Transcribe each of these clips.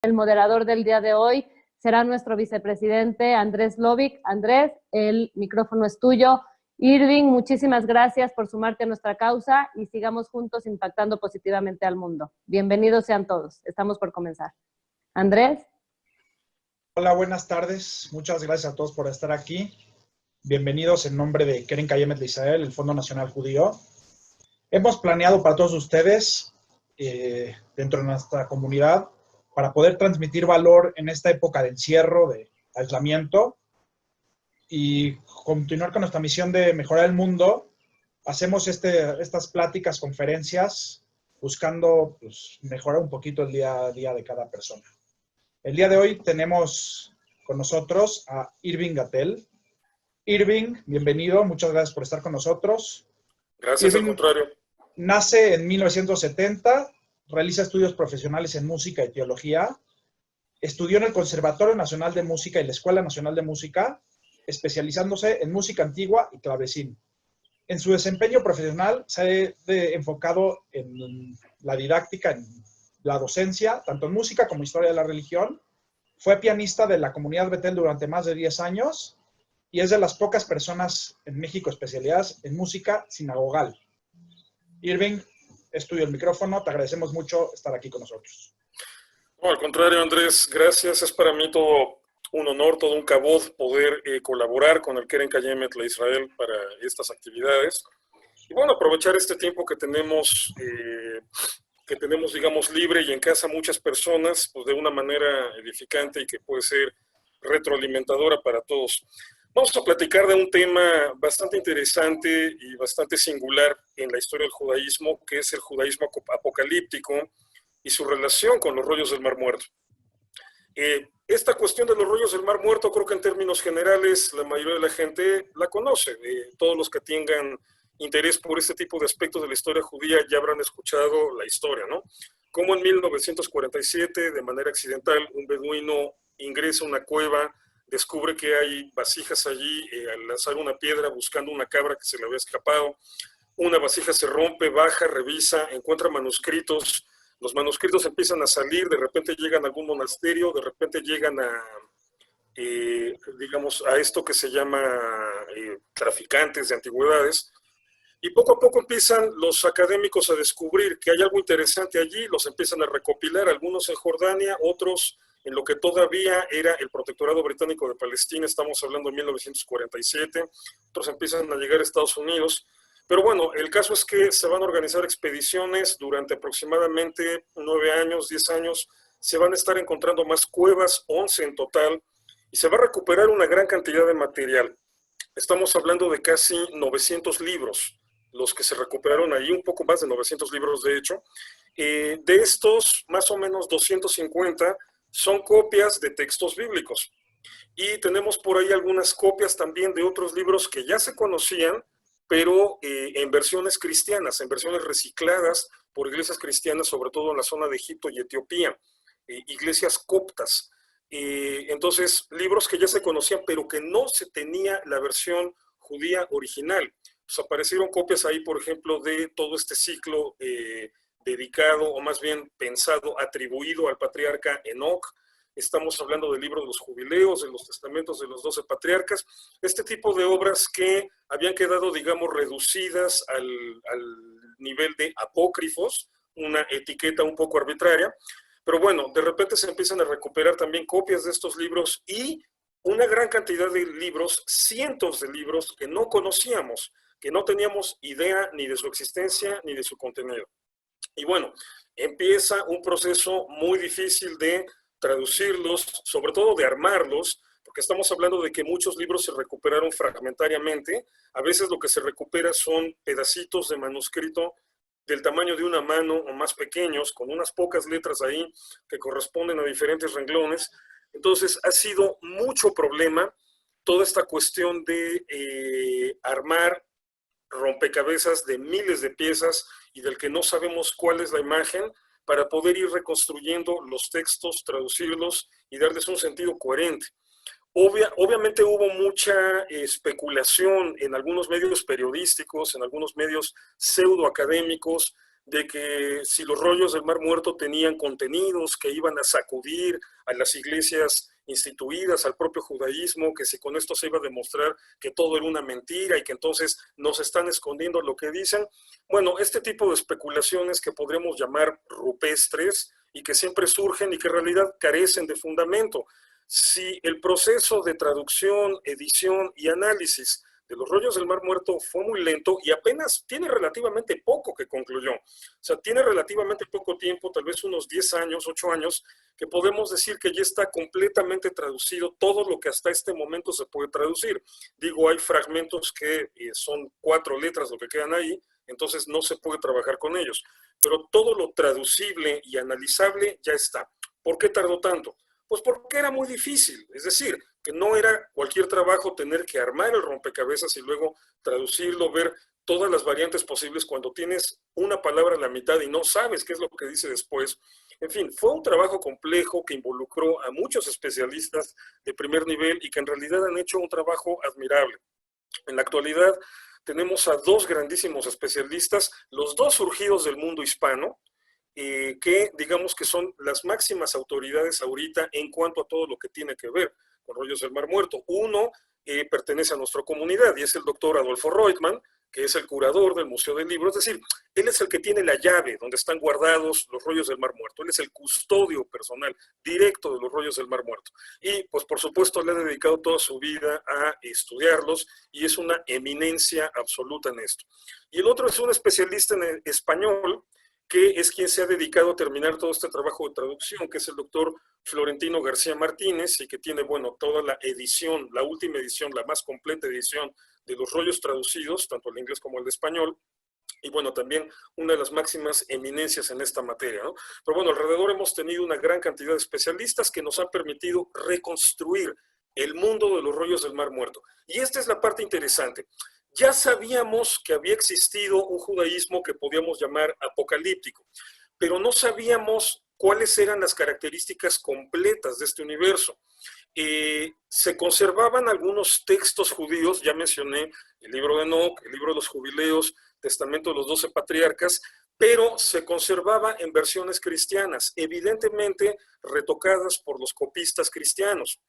El moderador del día de hoy será nuestro vicepresidente Andrés Lovic. Andrés, el micrófono es tuyo. Irving, muchísimas gracias por sumarte a nuestra causa y sigamos juntos impactando positivamente al mundo. Bienvenidos sean todos. Estamos por comenzar. Andrés. Hola, buenas tardes. Muchas gracias a todos por estar aquí. Bienvenidos en nombre de Keren Kayemet de Israel, el Fondo Nacional Judío. Hemos planeado para todos ustedes, dentro de nuestra comunidad, para poder transmitir valor en esta época de encierro, de aislamiento, y continuar con nuestra misión de mejorar el mundo. Hacemos estas pláticas, conferencias, buscando mejorar un poquito el día a día de cada persona. El día de hoy tenemos con nosotros a Irving Gatell. Irving, bienvenido, muchas gracias por estar con nosotros. Gracias, Irving, al contrario. Nace en 1970, realiza estudios profesionales en música y teología, estudió en el Conservatorio Nacional de Música y la Escuela Nacional de Música, especializándose en música antigua y clavecín. En su desempeño profesional se ha enfocado en la didáctica, en la docencia, tanto en música como historia de la religión. Fue pianista de la comunidad Betel durante más de 10 años y es de las pocas personas en México especializadas en música sinagogal. Irving, es tuyo el micrófono, te agradecemos mucho estar aquí con nosotros. No, al contrario, Andrés, gracias. Es para mí todo un honor, todo un kavod poder colaborar con el Keren Kayemet de Israel para estas actividades. Y bueno, aprovechar este tiempo que tenemos, digamos, libre y en casa muchas personas, pues de una manera edificante y que puede ser retroalimentadora para todos. Vamos a platicar de un tema bastante interesante y bastante singular en la historia del judaísmo, que es el judaísmo apocalíptico y su relación con los rollos del Mar Muerto. Esta cuestión de los rollos del Mar Muerto, creo que en términos generales la mayoría de la gente la conoce. Todos los que tengan interés por este tipo de aspectos de la historia judía ya habrán escuchado la historia, ¿no? Como en 1947, de manera accidental, un beduino ingresa a una cueva, descubre que hay vasijas allí, al lanzar una piedra buscando una cabra que se le había escapado. Una vasija se rompe, baja, revisa, encuentra manuscritos. Los manuscritos empiezan a salir, de repente llegan a algún monasterio, de repente llegan a, digamos, a esto que se llama traficantes de antigüedades. Y poco a poco empiezan los académicos a descubrir que hay algo interesante allí, los empiezan a recopilar, algunos en Jordania, otros en lo que todavía era el Protectorado Británico de Palestina, estamos hablando de 1947, otros empiezan a llegar a Estados Unidos. Pero bueno, el caso es que se van a organizar expediciones durante aproximadamente 9 años, 10 años, se van a estar encontrando más cuevas, 11 en total, y se va a recuperar una gran cantidad de material. Estamos hablando de casi 900 libros, los que se recuperaron ahí, un poco más de 900 libros de hecho. De estos, más o menos 250 son copias de textos bíblicos. Y tenemos por ahí algunas copias también de otros libros que ya se conocían, pero en versiones cristianas, en versiones recicladas por iglesias cristianas, sobre todo en la zona de Egipto y Etiopía, iglesias coptas. Entonces, libros que ya se conocían, pero que no se tenía la versión judía original. Pues aparecieron copias ahí, por ejemplo, de todo este ciclo dedicado, o más bien pensado, atribuido al patriarca Enoc. Estamos hablando del libro de los jubileos, de los testamentos de los 12 patriarcas, este tipo de obras que habían quedado, digamos, reducidas al nivel de apócrifos, una etiqueta un poco arbitraria, pero bueno, de repente se empiezan a recuperar también copias de estos libros y una gran cantidad de libros, cientos de libros que no conocíamos, que no teníamos idea ni de su existencia ni de su contenido. Y bueno, empieza un proceso muy difícil de traducirlos, sobre todo de armarlos, porque estamos hablando de que muchos libros se recuperaron fragmentariamente. A veces lo que se recupera son pedacitos de manuscrito del tamaño de una mano o más pequeños, con unas pocas letras ahí que corresponden a diferentes renglones. Entonces ha sido mucho problema toda esta cuestión de armar rompecabezas de miles de piezas y del que no sabemos cuál es la imagen, para poder ir reconstruyendo los textos, traducirlos y darles un sentido coherente. Obviamente hubo mucha especulación en algunos medios periodísticos, en algunos medios pseudoacadémicos, de que si los rollos del Mar Muerto tenían contenidos que iban a sacudir a las iglesias instituidas, al propio judaísmo, que si con esto se iba a demostrar que todo era una mentira y que entonces nos están escondiendo lo que dicen. Bueno, este tipo de especulaciones que podríamos llamar rupestres y que siempre surgen y que en realidad carecen de fundamento. Si el proceso de traducción, edición y análisis de los rollos del Mar Muerto fue muy lento y apenas tiene relativamente poco que concluyó. O sea, tiene relativamente poco tiempo, tal vez unos 10 años, 8 años, que podemos decir que ya está completamente traducido todo lo que hasta este momento se puede traducir. Digo, hay fragmentos que son 4 letras lo que quedan ahí, entonces no se puede trabajar con ellos. Pero todo lo traducible y analizable ya está. ¿Por qué tardó tanto? Pues porque era muy difícil, es decir, que no era cualquier trabajo tener que armar el rompecabezas y luego traducirlo, ver todas las variantes posibles cuando tienes una palabra a la mitad y no sabes qué es lo que dice después. En fin, fue un trabajo complejo que involucró a muchos especialistas de primer nivel y que en realidad han hecho un trabajo admirable. En la actualidad tenemos a 2 grandísimos especialistas, los 2 surgidos del mundo hispano, que digamos que son las máximas autoridades ahorita en cuanto a todo lo que tiene que ver con rollos del Mar Muerto. Uno pertenece a nuestra comunidad y es el doctor Adolfo Reutemann, que es el curador del Museo del Libro, es decir, él es el que tiene la llave donde están guardados los rollos del Mar Muerto, él es el custodio personal directo de los rollos del Mar Muerto. Y pues por supuesto le ha dedicado toda su vida a estudiarlos y es una eminencia absoluta en esto. Y el otro es un especialista en español, que es quien se ha dedicado a terminar todo este trabajo de traducción, que es el doctor Florentino García Martínez, y que tiene, bueno, toda la edición, la última edición, la más completa edición de los rollos traducidos, tanto el inglés como el español, y bueno, también una de las máximas eminencias en esta materia, ¿no? Pero bueno, alrededor hemos tenido una gran cantidad de especialistas que nos han permitido reconstruir el mundo de los rollos del Mar Muerto. Y esta es la parte interesante. Ya sabíamos que había existido un judaísmo que podíamos llamar apocalíptico, pero no sabíamos cuáles eran las características completas de este universo. Se conservaban algunos textos judíos, ya mencioné el libro de Enoc, el libro de los Jubileos, Testamento de los 12 Patriarcas, pero se conservaba en versiones cristianas, evidentemente retocadas por los copistas cristianos.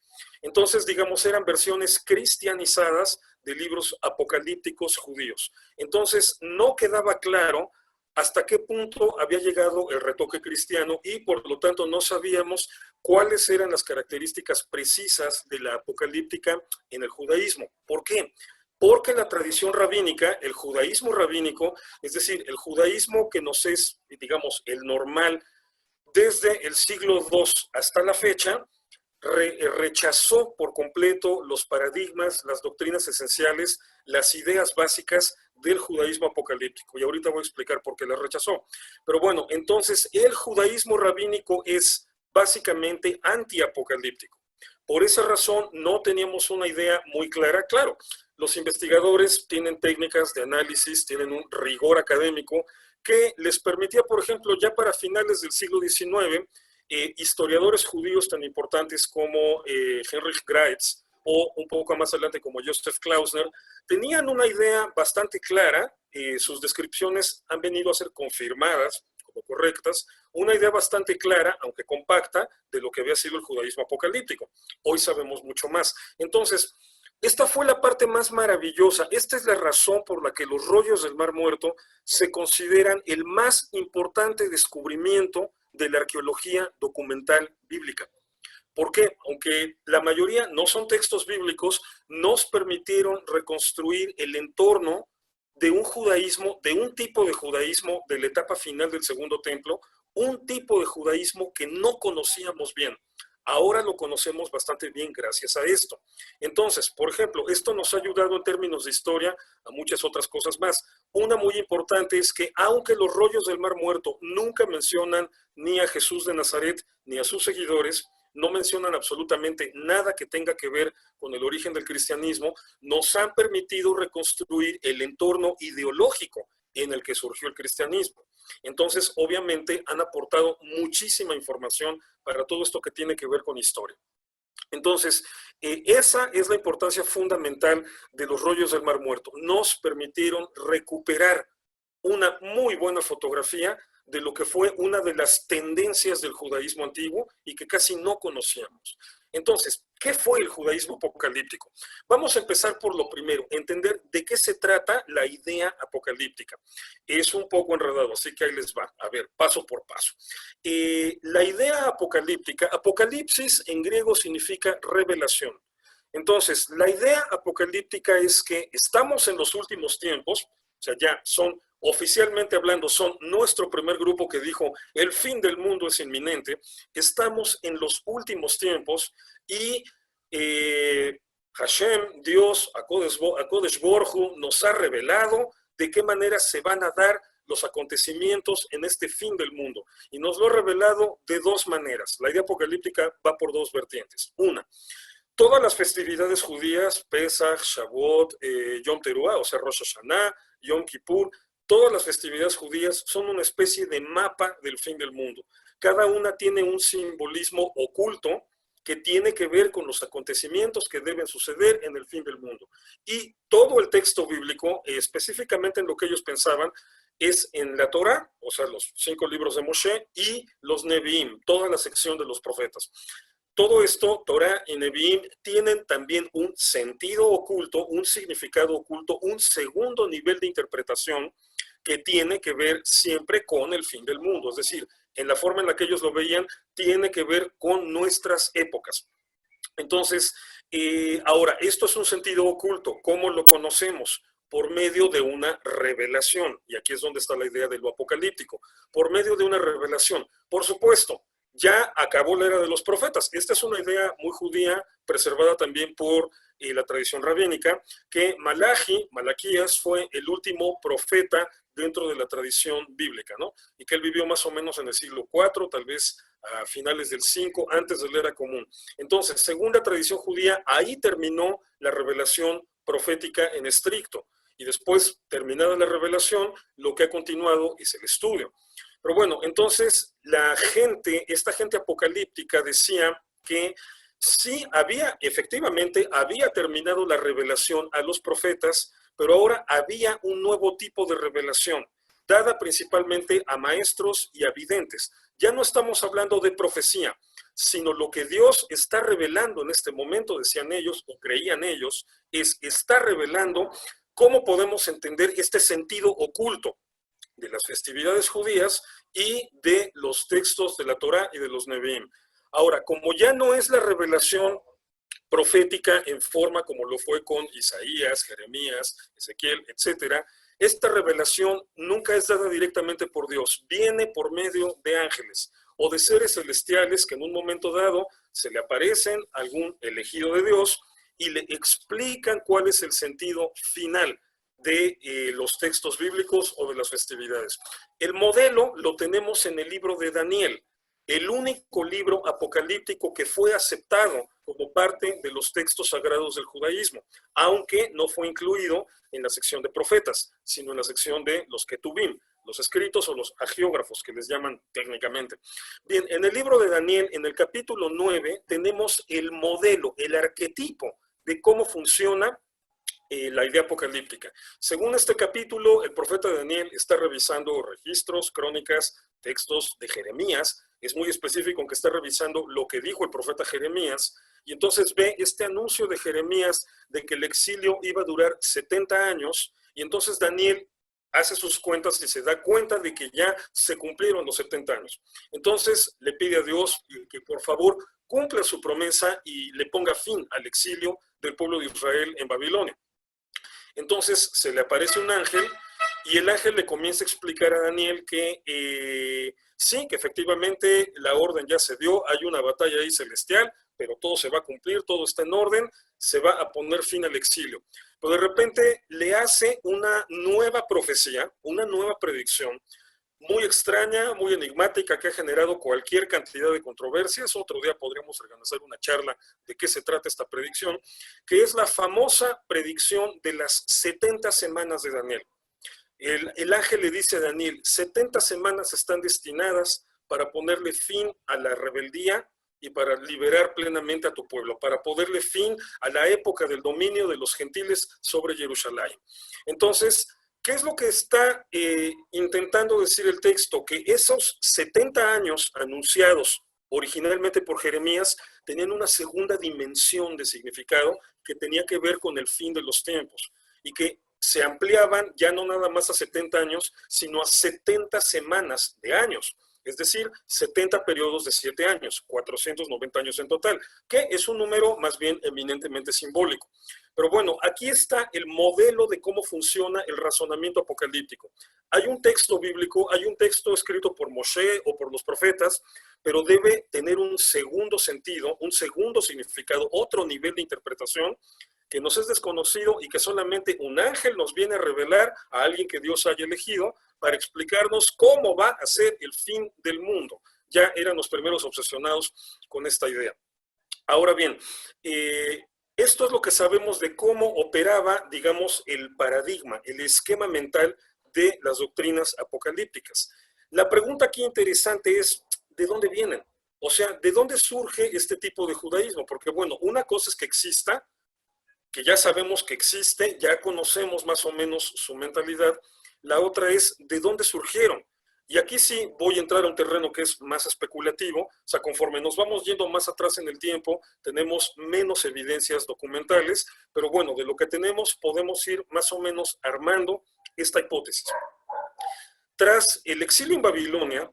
Entonces, digamos, eran versiones cristianizadas de libros apocalípticos judíos. Entonces, no quedaba claro hasta qué punto había llegado el retoque cristiano y, por lo tanto, no sabíamos cuáles eran las características precisas de la apocalíptica en el judaísmo. ¿Por qué? Porque la tradición rabínica, el judaísmo rabínico, es decir, el judaísmo que nos es, digamos, el normal desde el siglo II hasta la fecha, rechazó por completo los paradigmas, las doctrinas esenciales, las ideas básicas del judaísmo apocalíptico. Y ahorita voy a explicar por qué las rechazó. Pero bueno, entonces el judaísmo rabínico es básicamente antiapocalíptico. Por esa razón no teníamos una idea muy clara. Claro, los investigadores tienen técnicas de análisis, tienen un rigor académico que les permitía, por ejemplo, ya para finales del siglo XIX, historiadores judíos tan importantes como Heinrich Graetz o un poco más adelante como Joseph Klausner, tenían una idea bastante clara, sus descripciones han venido a ser confirmadas como correctas, una idea bastante clara, aunque compacta, de lo que había sido el judaísmo apocalíptico. Hoy sabemos mucho más. Entonces, esta fue la parte más maravillosa. Esta es la razón por la que los rollos del Mar Muerto se consideran el más importante descubrimiento de la arqueología documental bíblica. Porque, aunque la mayoría no son textos bíblicos, nos permitieron reconstruir el entorno de un judaísmo, de un tipo de judaísmo de la etapa final del Segundo Templo, un tipo de judaísmo que no conocíamos bien. Ahora lo conocemos bastante bien gracias a esto. Entonces, por ejemplo, esto nos ha ayudado en términos de historia a muchas otras cosas más. Una muy importante es que aunque los rollos del Mar Muerto nunca mencionan ni a Jesús de Nazaret ni a sus seguidores, no mencionan absolutamente nada que tenga que ver con el origen del cristianismo, nos han permitido reconstruir el entorno ideológico en el que surgió el cristianismo. Entonces, obviamente, han aportado muchísima información para todo esto que tiene que ver con historia. Entonces, esa es la importancia fundamental de los rollos del Mar Muerto. Nos permitieron recuperar una muy buena fotografía de lo que fue una de las tendencias del judaísmo antiguo y que casi no conocíamos. Entonces, ¿qué fue el judaísmo apocalíptico? Vamos a empezar por lo primero, entender de qué se trata la idea apocalíptica. Es un poco enredado, así que ahí les va. A ver, paso por paso. La idea apocalíptica, apocalipsis en griego significa revelación. Entonces, la idea apocalíptica es que estamos en los últimos tiempos, o sea, ya son, oficialmente hablando, son nuestro primer grupo que dijo el fin del mundo es inminente. Estamos en los últimos tiempos y Hashem, Dios, Akodesh Borj Hu, nos ha revelado de qué manera se van a dar los acontecimientos en este fin del mundo. Y nos lo ha revelado de dos maneras. La idea apocalíptica va por dos vertientes. Una, todas las festividades judías, Pesach, Shavuot, Yom Teruah, o sea, Rosh Hashanah, Yom Kippur, todas las festividades judías son una especie de mapa del fin del mundo. Cada una tiene un simbolismo oculto que tiene que ver con los acontecimientos que deben suceder en el fin del mundo. Y todo el texto bíblico, específicamente en lo que ellos pensaban, es en la Torah, o sea, los 5 libros de Moshe, y los Nevi'im, toda la sección de los profetas. Todo esto, Torah y Nevi'im, tienen también un sentido oculto, un significado oculto, un segundo nivel de interpretación que tiene que ver siempre con el fin del mundo. Es decir, en la forma en la que ellos lo veían, tiene que ver con nuestras épocas. Entonces, ahora, esto es un sentido oculto. ¿Cómo lo conocemos? Por medio de una revelación. Y aquí es donde está la idea de lo apocalíptico. Por medio de una revelación. Por supuesto, ya acabó la era de los profetas. Esta es una idea muy judía, preservada también por la tradición rabínica, que Malaquías fue el último profeta dentro de la tradición bíblica, ¿no? Y que él vivió más o menos en el siglo IV, tal vez a finales del 5, antes de la era común. Entonces, según la tradición judía, ahí terminó la revelación profética en estricto. Y después, terminada la revelación, lo que ha continuado es el estudio. Pero bueno, entonces esta gente apocalíptica decía que sí efectivamente había terminado la revelación a los profetas, pero ahora había un nuevo tipo de revelación, dada principalmente a maestros y a videntes. Ya no estamos hablando de profecía, sino lo que Dios está revelando en este momento, decían ellos, o creían ellos, está revelando cómo podemos entender este sentido oculto de las festividades judías y de los textos de la Torah y de los Nevi'im. Ahora, como ya no es la revelación profética en forma como lo fue con Isaías, Jeremías, Ezequiel, etcétera, esta revelación nunca es dada directamente por Dios, viene por medio de ángeles o de seres celestiales que en un momento dado se le aparecen a algún elegido de Dios y le explican cuál es el sentido final de los textos bíblicos o de las festividades. El modelo lo tenemos en el libro de Daniel, el único libro apocalíptico que fue aceptado como parte de los textos sagrados del judaísmo, aunque no fue incluido en la sección de profetas, sino en la sección de los ketubim, los escritos o los agiógrafos que les llaman técnicamente. Bien, en el libro de Daniel, en el capítulo 9, tenemos el modelo, el arquetipo de cómo funciona la idea apocalíptica. Según este capítulo, el profeta Daniel está revisando registros, crónicas, textos de Jeremías. Es muy específico en que está revisando lo que dijo el profeta Jeremías, y entonces ve este anuncio de Jeremías de que el exilio iba a durar 70 años, y entonces Daniel hace sus cuentas y se da cuenta de que ya se cumplieron los 70 años. Entonces le pide a Dios que por favor cumpla su promesa y le ponga fin al exilio del pueblo de Israel en Babilonia. Entonces se le aparece un ángel y el ángel le comienza a explicar a Daniel que sí, que efectivamente la orden ya se dio, hay una batalla ahí celestial, pero todo se va a cumplir, todo está en orden, se va a poner fin al exilio. Pero de repente le hace una nueva profecía, una nueva predicción, muy extraña, muy enigmática, que ha generado cualquier cantidad de controversias. Otro día podríamos organizar una charla de qué se trata esta predicción, que es la famosa predicción de las 70 semanas de Daniel. El ángel le dice a Daniel, 70 semanas están destinadas para ponerle fin a la rebeldía y para liberar plenamente a tu pueblo, para ponerle fin a la época del dominio de los gentiles sobre Jerusalén. Entonces, ¿Qué es lo que está intentando decir el texto? Que esos 70 años anunciados originalmente por Jeremías tenían una segunda dimensión de significado que tenía que ver con el fin de los tiempos y que se ampliaban ya no nada más a 70 años, sino a 70 semanas de años. Es decir, 70 periodos de 7 años, 490 años en total, que es un número más bien eminentemente simbólico. Pero bueno, aquí está el modelo de cómo funciona el razonamiento apocalíptico. Hay un texto bíblico, hay un texto escrito por Moshe o por los profetas, pero debe tener un segundo sentido, un segundo significado, otro nivel de interpretación que nos es desconocido y que solamente un ángel nos viene a revelar a alguien que Dios haya elegido para explicarnos cómo va a ser el fin del mundo. Ya eran los primeros obsesionados con esta idea. Ahora bien, esto es lo que sabemos de cómo operaba, digamos, el paradigma, el esquema mental de las doctrinas apocalípticas. La pregunta aquí interesante es, ¿de dónde vienen? O sea, ¿de dónde surge este tipo de judaísmo? Porque, bueno, una cosa es que exista, que ya sabemos que existe, ya conocemos más o menos su mentalidad. La otra es, ¿de dónde surgieron? Y aquí sí voy a entrar a un terreno que es más especulativo, o sea, conforme nos vamos yendo más atrás en el tiempo, tenemos menos evidencias documentales, pero bueno, de lo que tenemos podemos ir más o menos armando esta hipótesis. Tras el exilio en Babilonia,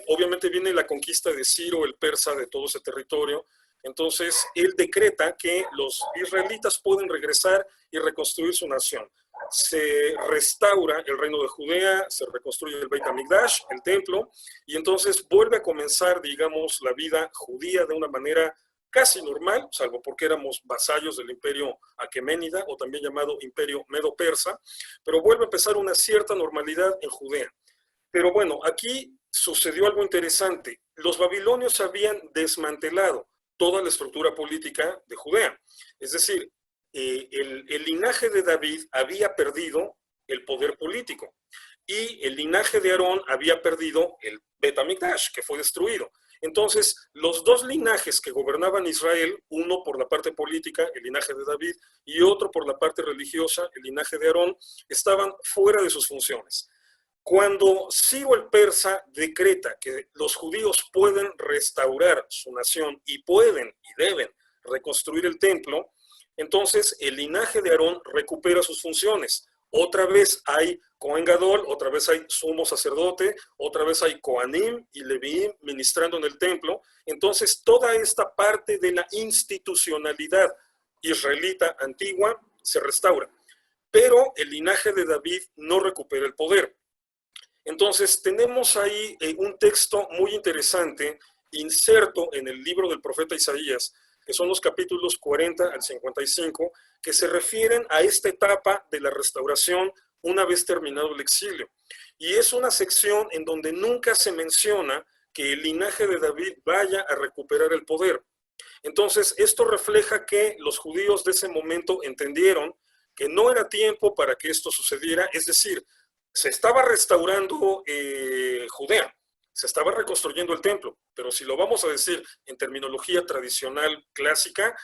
obviamente viene la conquista de Ciro, el persa, de todo ese territorio. Entonces, él decreta que los israelitas pueden regresar y reconstruir su nación. Se restaura el reino de Judea, se reconstruye el Beit HaMikdash, el templo, y entonces vuelve a comenzar, digamos, la vida judía de una manera casi normal, salvo porque éramos vasallos del imperio aqueménida, o también llamado imperio medo-persa, pero vuelve a empezar una cierta normalidad en Judea. Pero bueno, aquí sucedió algo interesante. Los babilonios habían desmantelado toda la estructura política de Judea. Es decir, el linaje de David había perdido el poder político y el linaje de Aarón había perdido el Beit HaMikdash, que fue destruido. Entonces, los dos linajes que gobernaban Israel, uno por la parte política, el linaje de David, y otro por la parte religiosa, el linaje de Aarón, estaban fuera de sus funciones. Cuando Ciro el persa decreta que los judíos pueden restaurar su nación y pueden y deben reconstruir el templo, entonces el linaje de Aarón recupera sus funciones. Otra vez hay Cohen Gadol, otra vez hay sumo sacerdote, otra vez hay Coanim y Leviim ministrando en el templo. Entonces toda esta parte de la institucionalidad israelita antigua se restaura. Pero el linaje de David no recupera el poder. Entonces, tenemos ahí un texto muy interesante, inserto en el libro del profeta Isaías, que son los capítulos 40 al 55, que se refieren a esta etapa de la restauración una vez terminado el exilio. Y es una sección en donde nunca se menciona que el linaje de David vaya a recuperar el poder. Entonces, esto refleja que los judíos de ese momento entendieron que no era tiempo para que esto sucediera, es decir, se estaba restaurando Judea, se estaba reconstruyendo el templo, pero si lo vamos a decir en terminología tradicional clásica,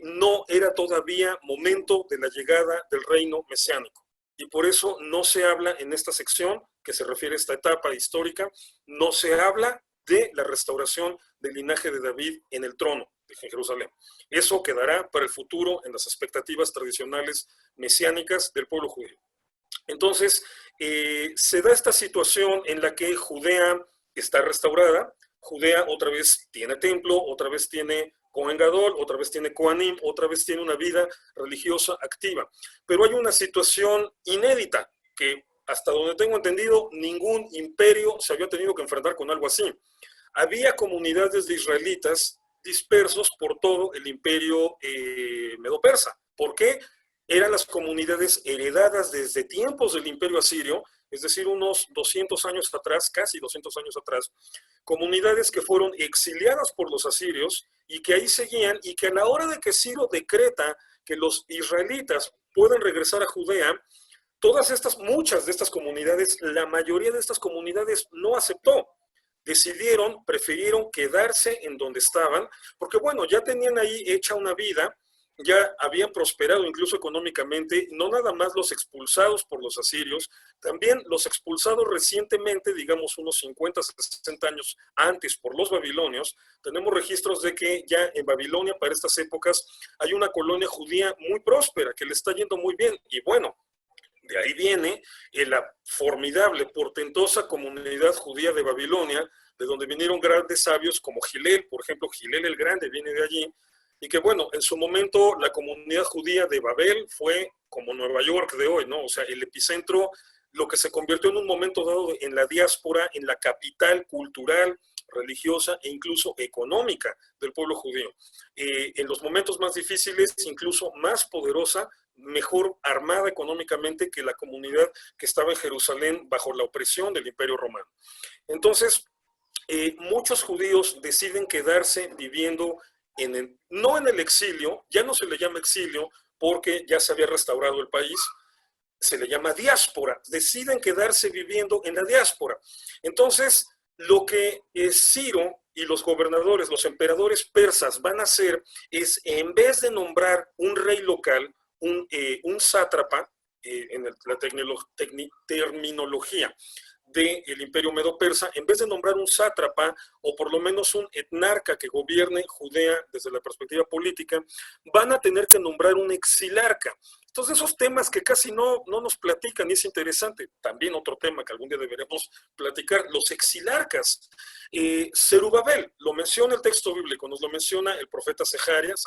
no era todavía momento de la llegada del reino mesiánico. Y por eso no se habla en esta sección que se refiere a esta etapa histórica, no se habla de la restauración del linaje de David en el trono de Jerusalén. Eso quedará para el futuro en las expectativas tradicionales mesiánicas del pueblo judío. Entonces, se da esta situación en la que Judea está restaurada, Judea otra vez tiene templo, otra vez tiene Cohen Gadol, otra vez tiene Coanim, otra vez tiene una vida religiosa activa. Pero hay una situación inédita que, hasta donde tengo entendido, ningún imperio se había tenido que enfrentar con algo así. Había comunidades de israelitas dispersos por todo el imperio medo-persa. ¿Por qué? Eran las comunidades heredadas desde tiempos del imperio asirio, es decir, unos 200 años atrás, casi 200 años atrás, comunidades que fueron exiliadas por los asirios y que ahí seguían, y que a la hora de que Ciro decreta que los israelitas pueden regresar a Judea, muchas de estas comunidades, la mayoría de estas comunidades no aceptó. Prefirieron quedarse en donde estaban, porque bueno, ya tenían ahí hecha una vida, ya habían prosperado incluso económicamente, no nada más los expulsados por los asirios, también los expulsados recientemente, digamos unos 50, 60 años antes por los babilonios. Tenemos registros de que ya en Babilonia para estas épocas hay una colonia judía muy próspera, que le está yendo muy bien, y bueno, de ahí viene la formidable, portentosa comunidad judía de Babilonia, de donde vinieron grandes sabios como Gilel, por ejemplo, Gilel el Grande viene de allí, y que bueno, en su momento la comunidad judía de Babel fue como Nueva York de hoy, ¿no? O sea, el epicentro, lo que se convirtió en un momento dado en la diáspora, en la capital cultural, religiosa e incluso económica del pueblo judío. En los momentos más difíciles, incluso más poderosa, mejor armada económicamente que la comunidad que estaba en Jerusalén bajo la opresión del Imperio Romano. Entonces, muchos judíos deciden quedarse viviendo no en el exilio, ya no se le llama exilio porque ya se había restaurado el país, se le llama diáspora, deciden quedarse viviendo en la diáspora. Entonces, lo que Ciro y los gobernadores, los emperadores persas van a hacer es, en vez de nombrar un rey local, un sátrapa, en la terminología del imperio medo-persa, en vez de nombrar un sátrapa o por lo menos un etnarca que gobierne Judea desde la perspectiva política, van a tener que nombrar un exilarca. Entonces, esos temas que casi no nos platican, y es interesante, también otro tema que algún día deberemos platicar, los exilarcas. Zerubabel, lo menciona el texto bíblico, nos lo menciona el profeta Zacarías,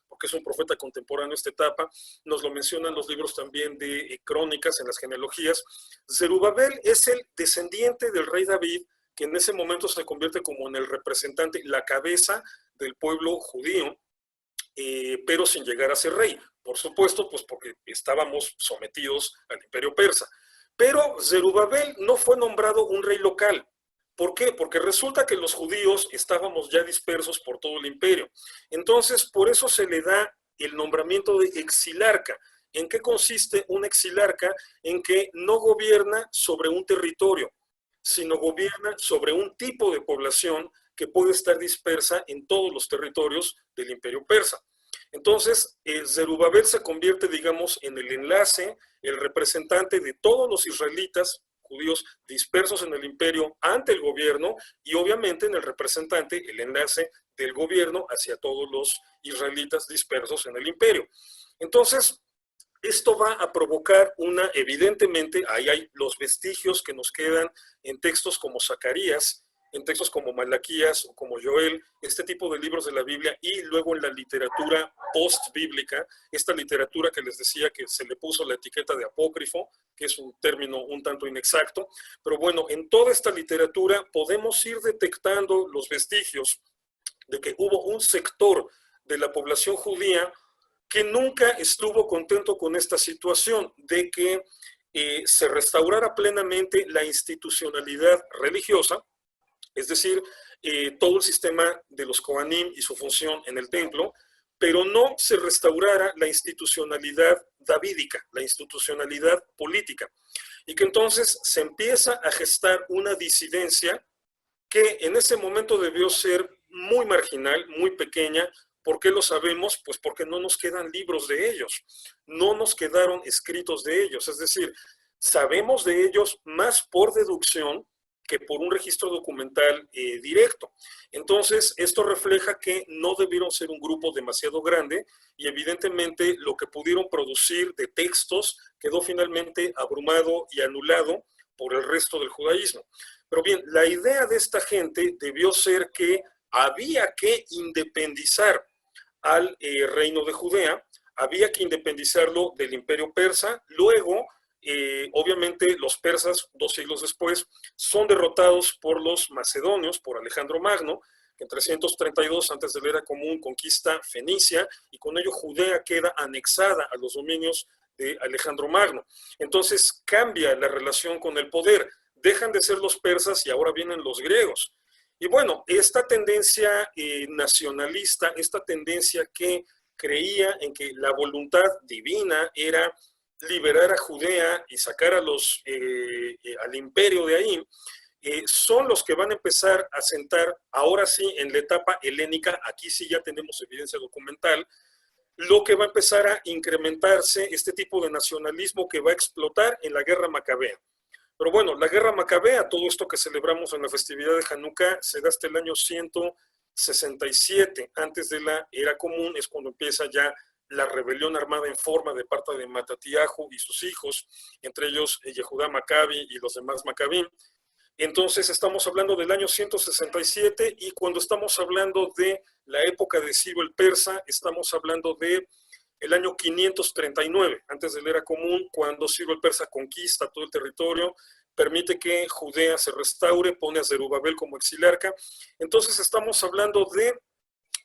porque es un profeta contemporáneo a esta etapa, nos lo mencionan los libros también de crónicas en las genealogías. Zerubabel es el descendiente del rey David, que en ese momento se convierte como en el representante, la cabeza del pueblo judío, pero sin llegar a ser rey. Por supuesto, pues porque estábamos sometidos al imperio persa. Pero Zerubabel no fue nombrado un rey local. ¿Por qué? Porque resulta que los judíos estábamos ya dispersos por todo el imperio. Entonces, por eso se le da el nombramiento de exilarca. ¿En qué consiste un exilarca? En que no gobierna sobre un territorio, sino gobierna sobre un tipo de población que puede estar dispersa en todos los territorios del imperio persa. Entonces, Zerubabel se convierte, digamos, en el enlace, el representante de todos los israelitas judíos dispersos en el imperio ante el gobierno y obviamente en el representante, el enlace del gobierno hacia todos los israelitas dispersos en el imperio. Entonces, esto va a provocar evidentemente, ahí hay los vestigios que nos quedan en textos como Zacarías, en textos como Malaquías o como Joel, este tipo de libros de la Biblia, y luego en la literatura post-bíblica, esta literatura que les decía que se le puso la etiqueta de apócrifo, que es un término un tanto inexacto, pero bueno, en toda esta literatura podemos ir detectando los vestigios de que hubo un sector de la población judía que nunca estuvo contento con esta situación de que se restaurara plenamente la institucionalidad religiosa, es decir, todo el sistema de los Kohanim y su función en el templo, pero no se restaurara la institucionalidad davídica, la institucionalidad política, y que entonces se empieza a gestar una disidencia que en ese momento debió ser muy marginal, muy pequeña. ¿Por qué lo sabemos? Pues porque no nos quedan libros de ellos, no nos quedaron escritos de ellos, es decir, sabemos de ellos más por deducción que por un registro documental directo. Entonces, esto refleja que no debieron ser un grupo demasiado grande y evidentemente lo que pudieron producir de textos quedó finalmente abrumado y anulado por el resto del judaísmo. Pero bien, la idea de esta gente debió ser que había que independizar al reino de Judea, había que independizarlo del imperio persa. Luego, obviamente, los persas, 2 siglos después, son derrotados por los macedonios, por Alejandro Magno, que en 332 antes de la era común conquista Fenicia, y con ello Judea queda anexada a los dominios de Alejandro Magno. Entonces cambia la relación con el poder, dejan de ser los persas y ahora vienen los griegos. Y bueno, esta tendencia nacionalista, esta tendencia que creía en que la voluntad divina era liberar a Judea y sacar al imperio de ahí, son los que van a empezar a sentar, ahora sí, en la etapa helénica, aquí sí ya tenemos evidencia documental, lo que va a empezar a incrementarse este tipo de nacionalismo que va a explotar en la guerra macabea. Pero bueno, la guerra macabea, todo esto que celebramos en la festividad de Hanukkah, se da hasta el año 167, antes de la era común, es cuando empieza ya la rebelión armada en forma de parte de Matatiahu y sus hijos, entre ellos Yehudá Maccabi y los demás Maccabim. Entonces estamos hablando del año 167 y cuando estamos hablando de la época de Ciro el Persa, estamos hablando de el año 539, antes de la era común, cuando Ciro el Persa conquista todo el territorio, permite que Judea se restaure, pone a Zerubabel como exiliarca. Entonces estamos hablando de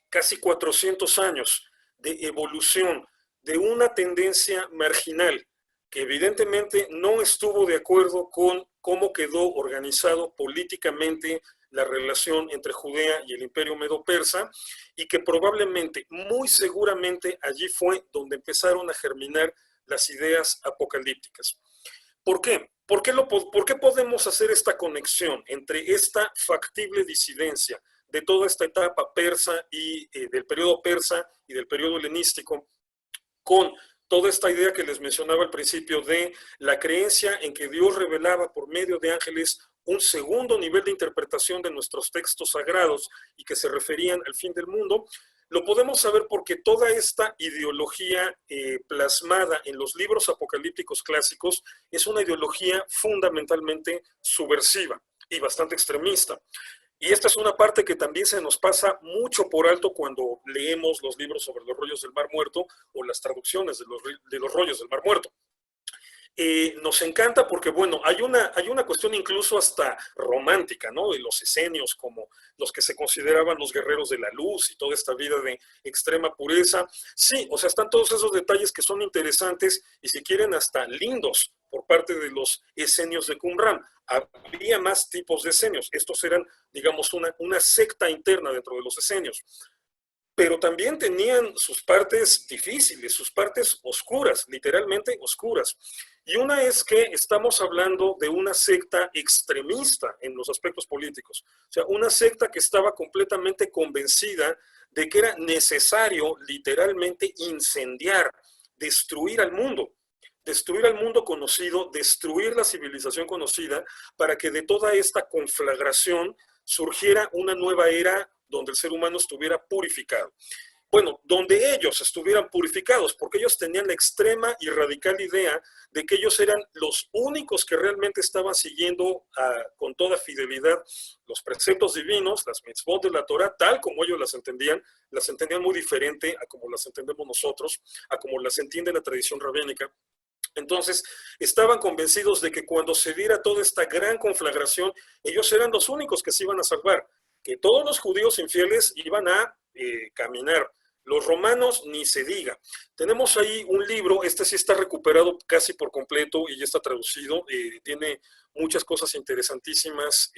casi 400 años de evolución, de una tendencia marginal que evidentemente no estuvo de acuerdo con cómo quedó organizado políticamente la relación entre Judea y el Imperio Medo-Persa, y que probablemente, muy seguramente, allí fue donde empezaron a germinar las ideas apocalípticas. ¿Por qué? ¿Por qué podemos hacer esta conexión entre esta factible disidencia de toda esta etapa persa y del periodo persa y del periodo helenístico con toda esta idea que les mencionaba al principio de la creencia en que Dios revelaba por medio de ángeles un segundo nivel de interpretación de nuestros textos sagrados y que se referían al fin del mundo? Lo podemos saber porque toda esta ideología plasmada en los libros apocalípticos clásicos es una ideología fundamentalmente subversiva y bastante extremista. Y esta es una parte que también se nos pasa mucho por alto cuando leemos los libros sobre los rollos del Mar Muerto o las traducciones de los rollos del Mar Muerto. Nos encanta porque, bueno, hay una cuestión incluso hasta romántica, ¿no? De los esenios como los que se consideraban los guerreros de la luz y toda esta vida de extrema pureza. Sí, o sea, están todos esos detalles que son interesantes y si quieren hasta lindos por parte de los esenios de Qumran. Había más tipos de esenios. Estos eran, digamos, una secta interna dentro de los esenios. Pero también tenían sus partes difíciles, sus partes oscuras, literalmente oscuras. Y una es que estamos hablando de una secta extremista en los aspectos políticos. O sea, una secta que estaba completamente convencida de que era necesario literalmente incendiar, destruir al mundo conocido, destruir la civilización conocida, para que de toda esta conflagración surgiera una nueva era donde el ser humano estuviera purificado. Bueno, donde ellos estuvieran purificados, porque ellos tenían la extrema y radical idea de que ellos eran los únicos que realmente estaban siguiendo con toda fidelidad los preceptos divinos, las mitzvot de la Torah, tal como ellos las entendían muy diferente a como las entendemos nosotros, a como las entiende la tradición rabínica. Entonces, estaban convencidos de que cuando se diera toda esta gran conflagración, ellos eran los únicos que se iban a salvar, que todos los judíos infieles iban a caminar. Los romanos ni se diga. Tenemos ahí un libro, este sí está recuperado casi por completo y ya está traducido, tiene muchas cosas interesantísimas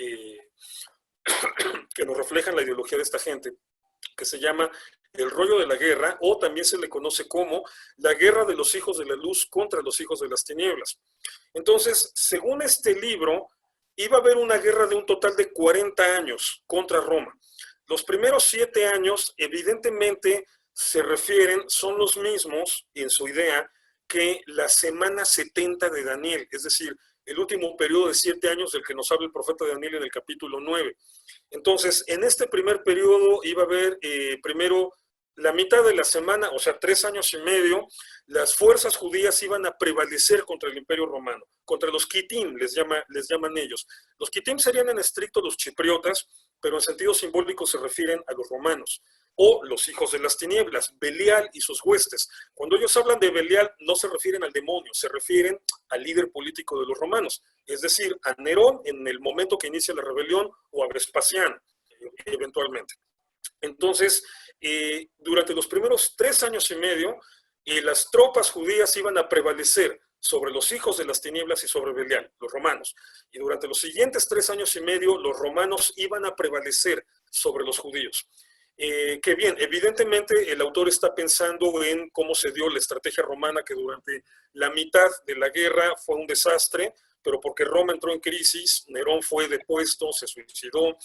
que nos reflejan la ideología de esta gente, que se llama El rollo de la guerra, o también se le conoce como la guerra de los hijos de la luz contra los hijos de las tinieblas. Entonces, según este libro, iba a haber una guerra de un total de 40 años contra Roma. Los primeros 7 años, evidentemente, son los mismos en su idea que la semana 70 de Daniel, es decir, el último periodo de 7 años del que nos habla el profeta Daniel en el capítulo 9. Entonces, en este primer periodo iba a haber primero la mitad de la semana, o sea, 3 años y medio, las fuerzas judías iban a prevalecer contra el Imperio Romano, contra los Kitim, les llaman ellos. Los Kitim serían en estricto los chipriotas, pero en sentido simbólico se refieren a los romanos, o los hijos de las tinieblas, Belial y sus huestes. Cuando ellos hablan de Belial, no se refieren al demonio, se refieren al líder político de los romanos, es decir, a Nerón en el momento que inicia la rebelión, o a Vespasiano, eventualmente. Entonces, durante los primeros 3 años y medio, las tropas judías iban a prevalecer sobre los hijos de las tinieblas y sobre Belial, los romanos. Y durante los siguientes 3 años y medio, los romanos iban a prevalecer sobre los judíos. Que bien, evidentemente el autor está pensando en cómo se dio la estrategia romana, que durante la mitad de la guerra fue un desastre, pero porque Roma entró en crisis, Nerón fue depuesto, se suicidó,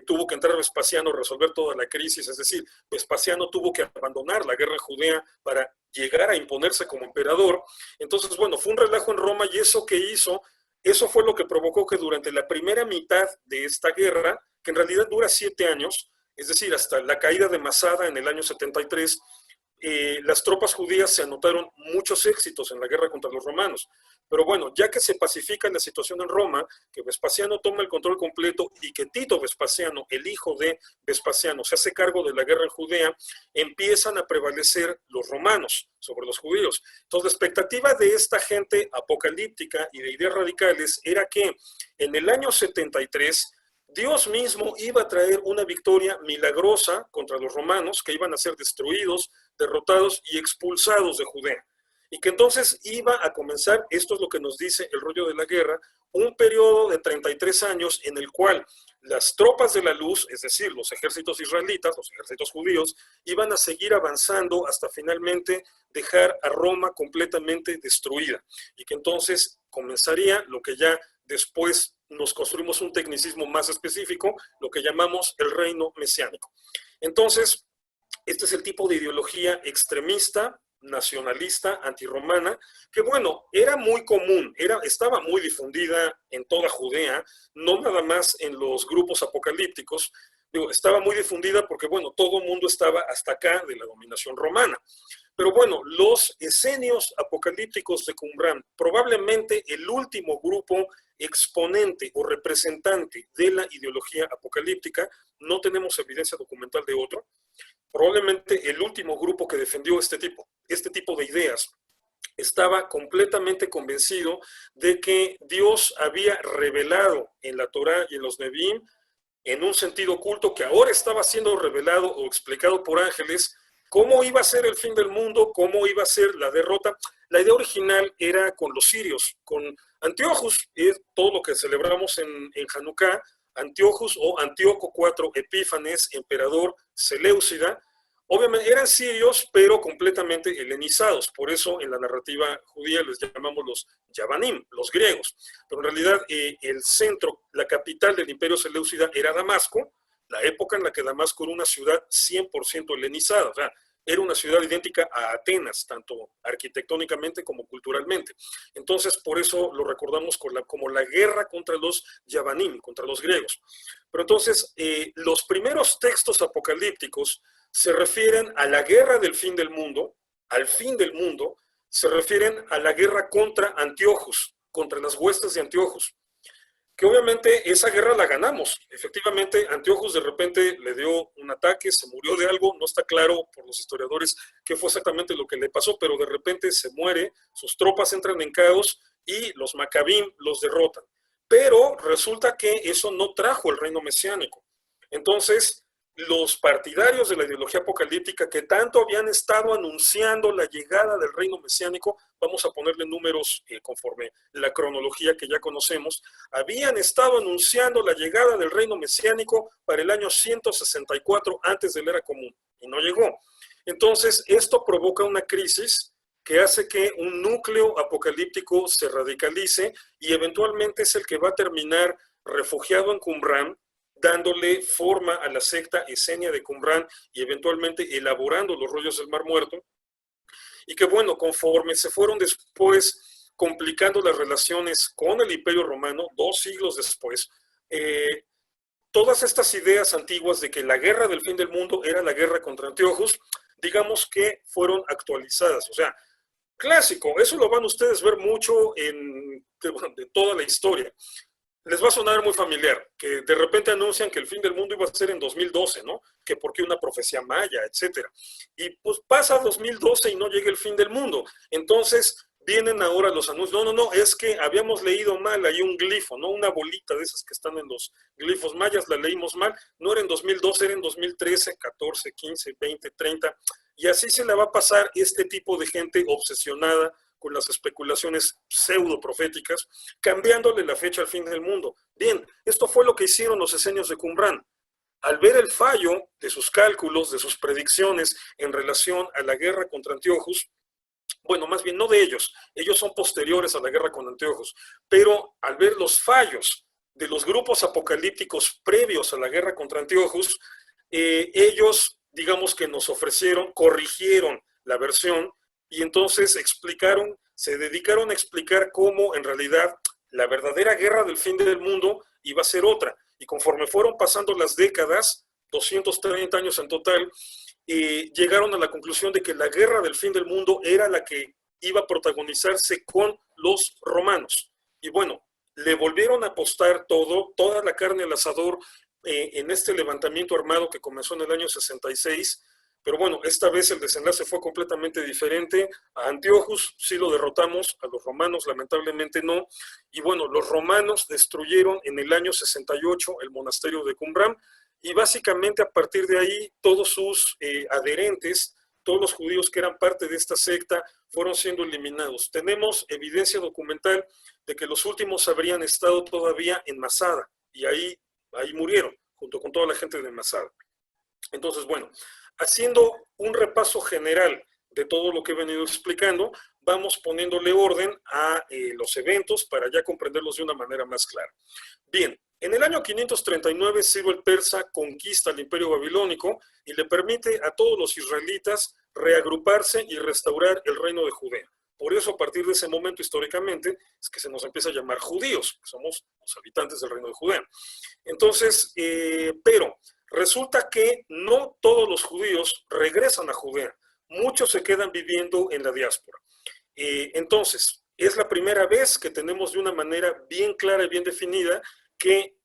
tuvo que entrar Vespasiano a resolver toda la crisis, es decir, Vespasiano tuvo que abandonar la guerra judea para llegar a imponerse como emperador. Entonces, bueno, fue un relajo en Roma y eso que hizo, eso fue lo que provocó que durante la primera mitad de esta guerra, que en realidad dura 7 años, es decir, hasta la caída de Masada en el año 73, las tropas judías se anotaron muchos éxitos en la guerra contra los romanos. Pero bueno, ya que se pacifica la situación en Roma, que Vespasiano toma el control completo y que Tito Vespasiano, el hijo de Vespasiano, se hace cargo de la guerra en Judea, empiezan a prevalecer los romanos sobre los judíos. Entonces, la expectativa de esta gente apocalíptica y de ideas radicales era que en el año 73 Dios mismo iba a traer una victoria milagrosa contra los romanos, que iban a ser destruidos, derrotados y expulsados de Judea. Y que entonces iba a comenzar, esto es lo que nos dice el rollo de la guerra, un periodo de 33 años en el cual las tropas de la luz, es decir, los ejércitos israelitas, los ejércitos judíos, iban a seguir avanzando hasta finalmente dejar a Roma completamente destruida. Y que entonces comenzaría lo que ya después nos construimos un tecnicismo más específico, lo que llamamos el reino mesiánico. Entonces, este es el tipo de ideología extremista, nacionalista, antirromana, que bueno, era muy común, estaba muy difundida en toda Judea, no nada más en los grupos apocalípticos, estaba muy difundida porque bueno, todo el mundo estaba hasta acá de la dominación romana. Pero bueno, los esenios apocalípticos de Qumran, probablemente el último grupo exponente o representante de la ideología apocalíptica, no tenemos evidencia documental de otro, probablemente el último grupo que defendió este tipo de ideas, estaba completamente convencido de que Dios había revelado en la Torá y en los Nevi'im, en un sentido oculto que ahora estaba siendo revelado o explicado por ángeles, cómo iba a ser el fin del mundo, cómo iba a ser la derrota. La idea original era con los sirios, con Antíochus, todo lo que celebramos en Hanukkah, Antíochus o Antíoco IV Epífanes, emperador Seleucida. Obviamente eran sirios, pero completamente helenizados. Por eso en la narrativa judía les llamamos los Yavanim, los griegos. Pero en realidad el centro, la capital del imperio Seleucida era Damasco, la época en la que Damasco era una ciudad 100% helenizada. O sea, era una ciudad idéntica a Atenas, tanto arquitectónicamente como culturalmente. Entonces, por eso lo recordamos como la guerra contra los Yavanim, contra los griegos. Pero entonces, los primeros textos apocalípticos se refieren a la guerra del fin del mundo, al fin del mundo, se refieren a la guerra contra Antíochus, contra las huestes de Antíochus, que obviamente esa guerra la ganamos. Efectivamente, Antíochus de repente le dio un ataque, se murió de algo, no está claro por los historiadores qué fue exactamente lo que le pasó, pero de repente se muere, sus tropas entran en caos y los Macabim los derrotan. Pero resulta que eso no trajo el reino mesiánico. Entonces, los partidarios de la ideología apocalíptica que tanto habían estado anunciando la llegada del reino mesiánico, vamos a ponerle números conforme la cronología que ya conocemos, habían estado anunciando la llegada del reino mesiánico para el año 164 antes de la era común, y no llegó. Entonces, esto provoca una crisis que hace que un núcleo apocalíptico se radicalice y eventualmente es el que va a terminar refugiado en Qumran, dándole forma a la secta esenia de Qumran y eventualmente elaborando los rollos del Mar Muerto. Y que bueno, conforme se fueron después complicando las relaciones con el Imperio Romano, 2 siglos después, todas estas ideas antiguas de que la guerra del fin del mundo era la guerra contra Antíochus, digamos que fueron actualizadas. O sea, clásico, eso lo van ustedes ver mucho de toda la historia. Les va a sonar muy familiar, que de repente anuncian que el fin del mundo iba a ser en 2012, ¿no? Que porque una profecía maya, etcétera. Y pues pasa 2012 y no llega el fin del mundo. Entonces vienen ahora los anuncios. No, es que habíamos leído mal, hay un glifo, ¿no? Una bolita de esas que están en los glifos mayas, la leímos mal. No era en 2012, era en 2013, 14, 15, 20, 30. Y así se le va a pasar este tipo de gente obsesionada con las especulaciones pseudo proféticas, cambiándole la fecha al fin del mundo. Bien, esto fue lo que hicieron los esenios de Qumran. Al ver el fallo de sus cálculos, de sus predicciones en relación a la guerra contra Antíochus, bueno, más bien no de ellos son posteriores a la guerra con Anteojos, pero al ver los fallos de los grupos apocalípticos previos a la guerra contra Anteojos, ellos, digamos que nos ofrecieron, corrigieron la versión y entonces se dedicaron a explicar cómo en realidad la verdadera guerra del fin del mundo iba a ser otra. Y conforme fueron pasando las décadas, 230 años en total, llegaron a la conclusión de que la guerra del fin del mundo era la que iba a protagonizarse con los romanos. Y bueno, le volvieron a apostar toda la carne al asador en este levantamiento armado que comenzó en el año 66, pero bueno, esta vez el desenlace fue completamente diferente. A Anteojos sí lo derrotamos, a los romanos lamentablemente no, y bueno, los romanos destruyeron en el año 68 el monasterio de Qumran, y básicamente a partir de ahí todos sus adherentes, todos los judíos que eran parte de esta secta, fueron siendo eliminados. Tenemos evidencia documental de que los últimos habrían estado todavía en Masada, y ahí murieron, junto con toda la gente de Masada. Entonces, bueno, haciendo un repaso general de todo lo que he venido explicando, vamos poniéndole orden a los eventos para ya comprenderlos de una manera más clara. Bien, en el año 539, Ciro el Persa conquista el Imperio Babilónico y le permite a todos los israelitas reagruparse y restaurar el reino de Judea. Por eso, a partir de ese momento, históricamente, es que se nos empieza a llamar judíos, que somos los habitantes del reino de Judea. Entonces, pero resulta que no todos los judíos regresan a Judea. Muchos se quedan viviendo en la diáspora. Entonces, es la primera vez que tenemos de una manera bien clara y bien definida que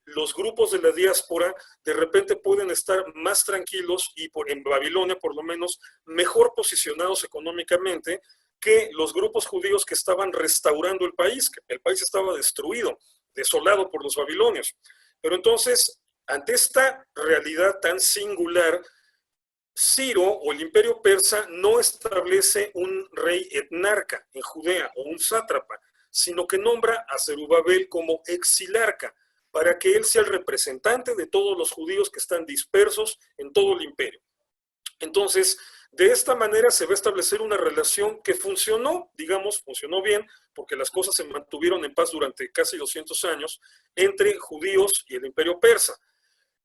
los grupos de la diáspora de repente pueden estar más tranquilos y en Babilonia, por lo menos, mejor posicionados económicamente que los grupos judíos que estaban restaurando el país, que el país estaba destruido, desolado por los babilonios. Pero entonces, ante esta realidad tan singular, Ciro o el Imperio Persa no establece un rey etnarca en Judea o un sátrapa, sino que nombra a Zerubabel como exilarca, para que él sea el representante de todos los judíos que están dispersos en todo el imperio. Entonces, de esta manera se va a establecer una relación que funcionó, digamos, funcionó bien, porque las cosas se mantuvieron en paz durante casi 200 años entre judíos y el Imperio Persa.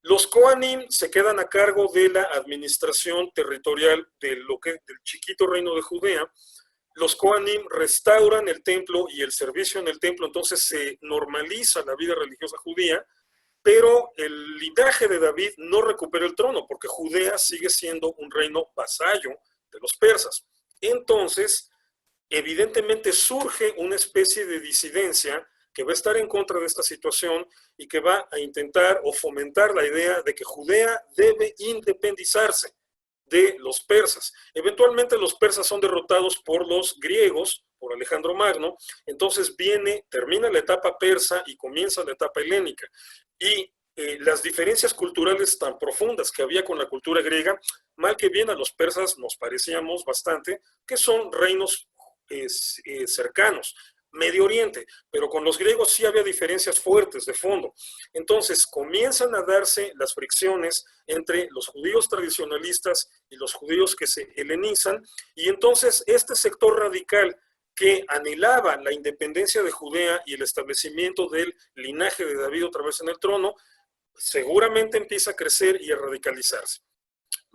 Los Kohanim se quedan a cargo de la administración territorial del chiquito reino de Judea. Los Kohanim restauran el templo y el servicio en el templo, entonces se normaliza la vida religiosa judía, pero el linaje de David no recupera el trono, porque Judea sigue siendo un reino vasallo de los persas. Entonces, evidentemente surge una especie de disidencia que va a estar en contra de esta situación y que va a intentar o fomentar la idea de que Judea debe independizarse de los persas. Eventualmente los persas son derrotados por los griegos, por Alejandro Magno, entonces termina la etapa persa y comienza la etapa helénica. Y las diferencias culturales tan profundas que había con la cultura griega, mal que bien a los persas nos parecíamos bastante, que son reinos cercanos, Medio Oriente, pero con los griegos sí había diferencias fuertes de fondo. Entonces comienzan a darse las fricciones entre los judíos tradicionalistas y los judíos que se helenizan, y entonces este sector radical que anhelaba la independencia de Judea y el establecimiento del linaje de David otra vez en el trono, seguramente empieza a crecer y a radicalizarse.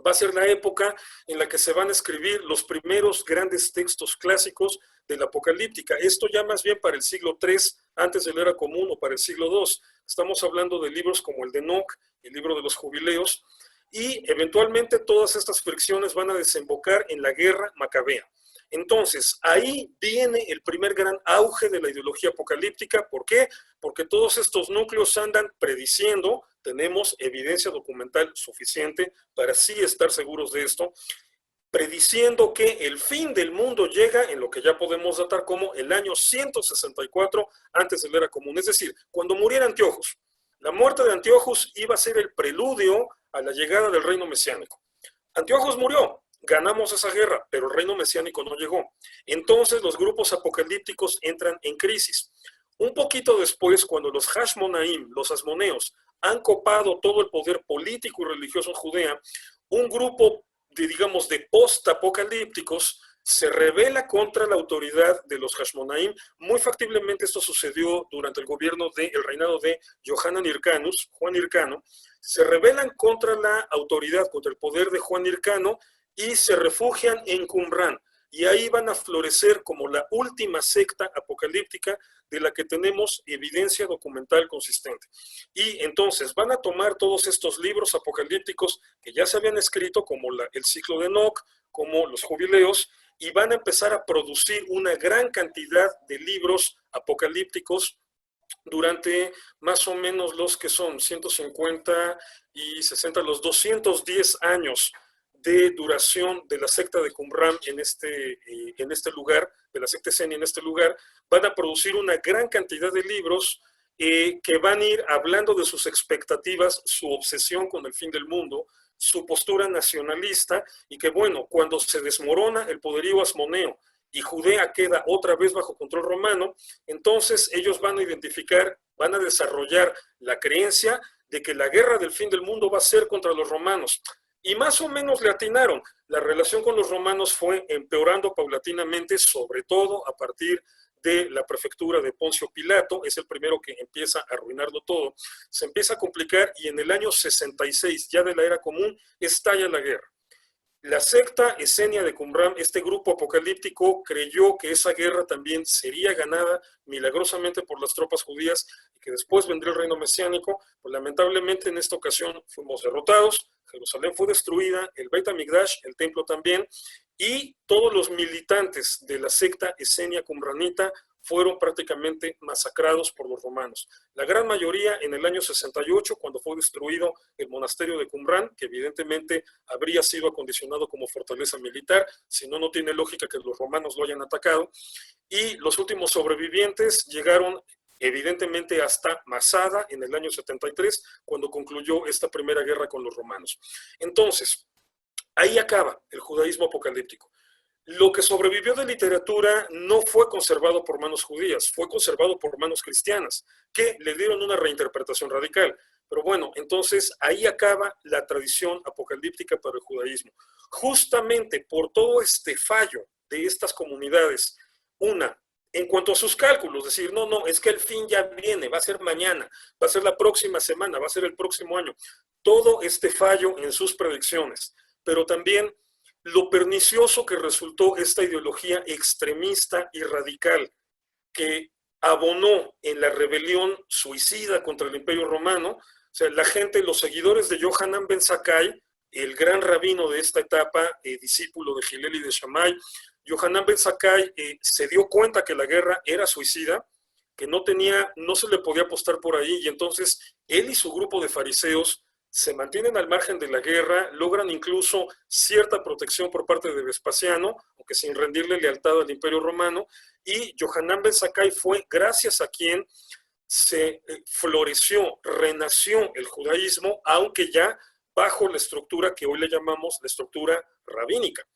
Va a ser la época en la que se van a escribir los primeros grandes textos clásicos de la Apocalíptica. Esto ya más bien para el siglo III antes de la era común o para el siglo II. Estamos hablando de libros como el de Enoc, el libro de los Jubileos, y eventualmente todas estas fricciones van a desembocar en la guerra macabea. Entonces, ahí viene el primer gran auge de la ideología apocalíptica. ¿Por qué? Porque todos estos núcleos andan prediciendo, tenemos evidencia documental suficiente para sí estar seguros de esto, prediciendo que el fin del mundo llega en lo que ya podemos datar como el año 164 antes de la era común. Es decir, cuando muriera Anteojos. La muerte de Anteojos iba a ser el preludio a la llegada del reino mesiánico. Anteojos murió. Ganamos esa guerra, pero el reino mesiánico no llegó. Entonces los grupos apocalípticos entran en crisis. Un poquito después, cuando los Hashmonaim, los asmoneos, han copado todo el poder político y religioso en Judea, un grupo de post-apocalípticos se rebela contra la autoridad de los Hashmonaim. Muy factiblemente esto sucedió durante el reinado de Yohanan Hyrcanus, Juan Hircano. Se rebelan contra la autoridad, contra el poder de Juan Hircano y se refugian en Qumran. Y ahí van a florecer como la última secta apocalíptica de la que tenemos evidencia documental consistente. Y entonces van a tomar todos estos libros apocalípticos que ya se habían escrito, como el ciclo de Enoc, como los jubileos, y van a empezar a producir una gran cantidad de libros apocalípticos durante más o menos los que son 150 y 60, los 210 años de duración de la secta de Qumran en este lugar, de la secta esenia en este lugar. Van a producir una gran cantidad de libros que van a ir hablando de sus expectativas, su obsesión con el fin del mundo, su postura nacionalista, y que bueno, cuando se desmorona el poderío asmoneo y Judea queda otra vez bajo control romano, entonces ellos van a identificar, van a desarrollar la creencia de que la guerra del fin del mundo va a ser contra los romanos. Y más o menos le atinaron. La relación con los romanos fue empeorando paulatinamente, sobre todo a partir de la prefectura de Poncio Pilato. Es el primero que empieza a arruinarlo todo. Se empieza a complicar y en el año 66, ya de la era común, estalla la guerra. La secta esenia de Qumran, este grupo apocalíptico, creyó que esa guerra también sería ganada milagrosamente por las tropas judías y que después vendría el reino mesiánico. Pues lamentablemente en esta ocasión fuimos derrotados, Jerusalén fue destruida, el Beit HaMikdash, el templo también, y todos los militantes de la secta esenia qumranita fueron prácticamente masacrados por los romanos. La gran mayoría en el año 68, cuando fue destruido el monasterio de Qumran, que evidentemente habría sido acondicionado como fortaleza militar, si no, no tiene lógica que los romanos lo hayan atacado, y los últimos sobrevivientes llegaron evidentemente hasta Masada en el año 73, cuando concluyó esta primera guerra con los romanos. Entonces, ahí acaba el judaísmo apocalíptico. Lo que sobrevivió de literatura no fue conservado por manos judías, fue conservado por manos cristianas, que le dieron una reinterpretación radical. Pero bueno, entonces ahí acaba la tradición apocalíptica para el judaísmo. Justamente por todo este fallo de estas comunidades, en cuanto a sus cálculos, decir, no, es que el fin ya viene, va a ser mañana, va a ser la próxima semana, va a ser el próximo año. Todo este fallo en sus predicciones, pero también lo pernicioso que resultó esta ideología extremista y radical que abonó en la rebelión suicida contra el Imperio Romano. O sea, la gente, los seguidores de Yohanan ben Zakkai, el gran rabino de esta etapa, discípulo de Hillel y de Shammai, Yohanan ben Zakkai se dio cuenta que la guerra era suicida, que no se le podía apostar por ahí, y entonces él y su grupo de fariseos se mantienen al margen de la guerra, logran incluso cierta protección por parte de Vespasiano, aunque sin rendirle lealtad al Imperio Romano, y Yohanan ben Zakkai fue gracias a quien se floreció, renació el judaísmo, aunque ya bajo la estructura que hoy le llamamos la estructura rabínica.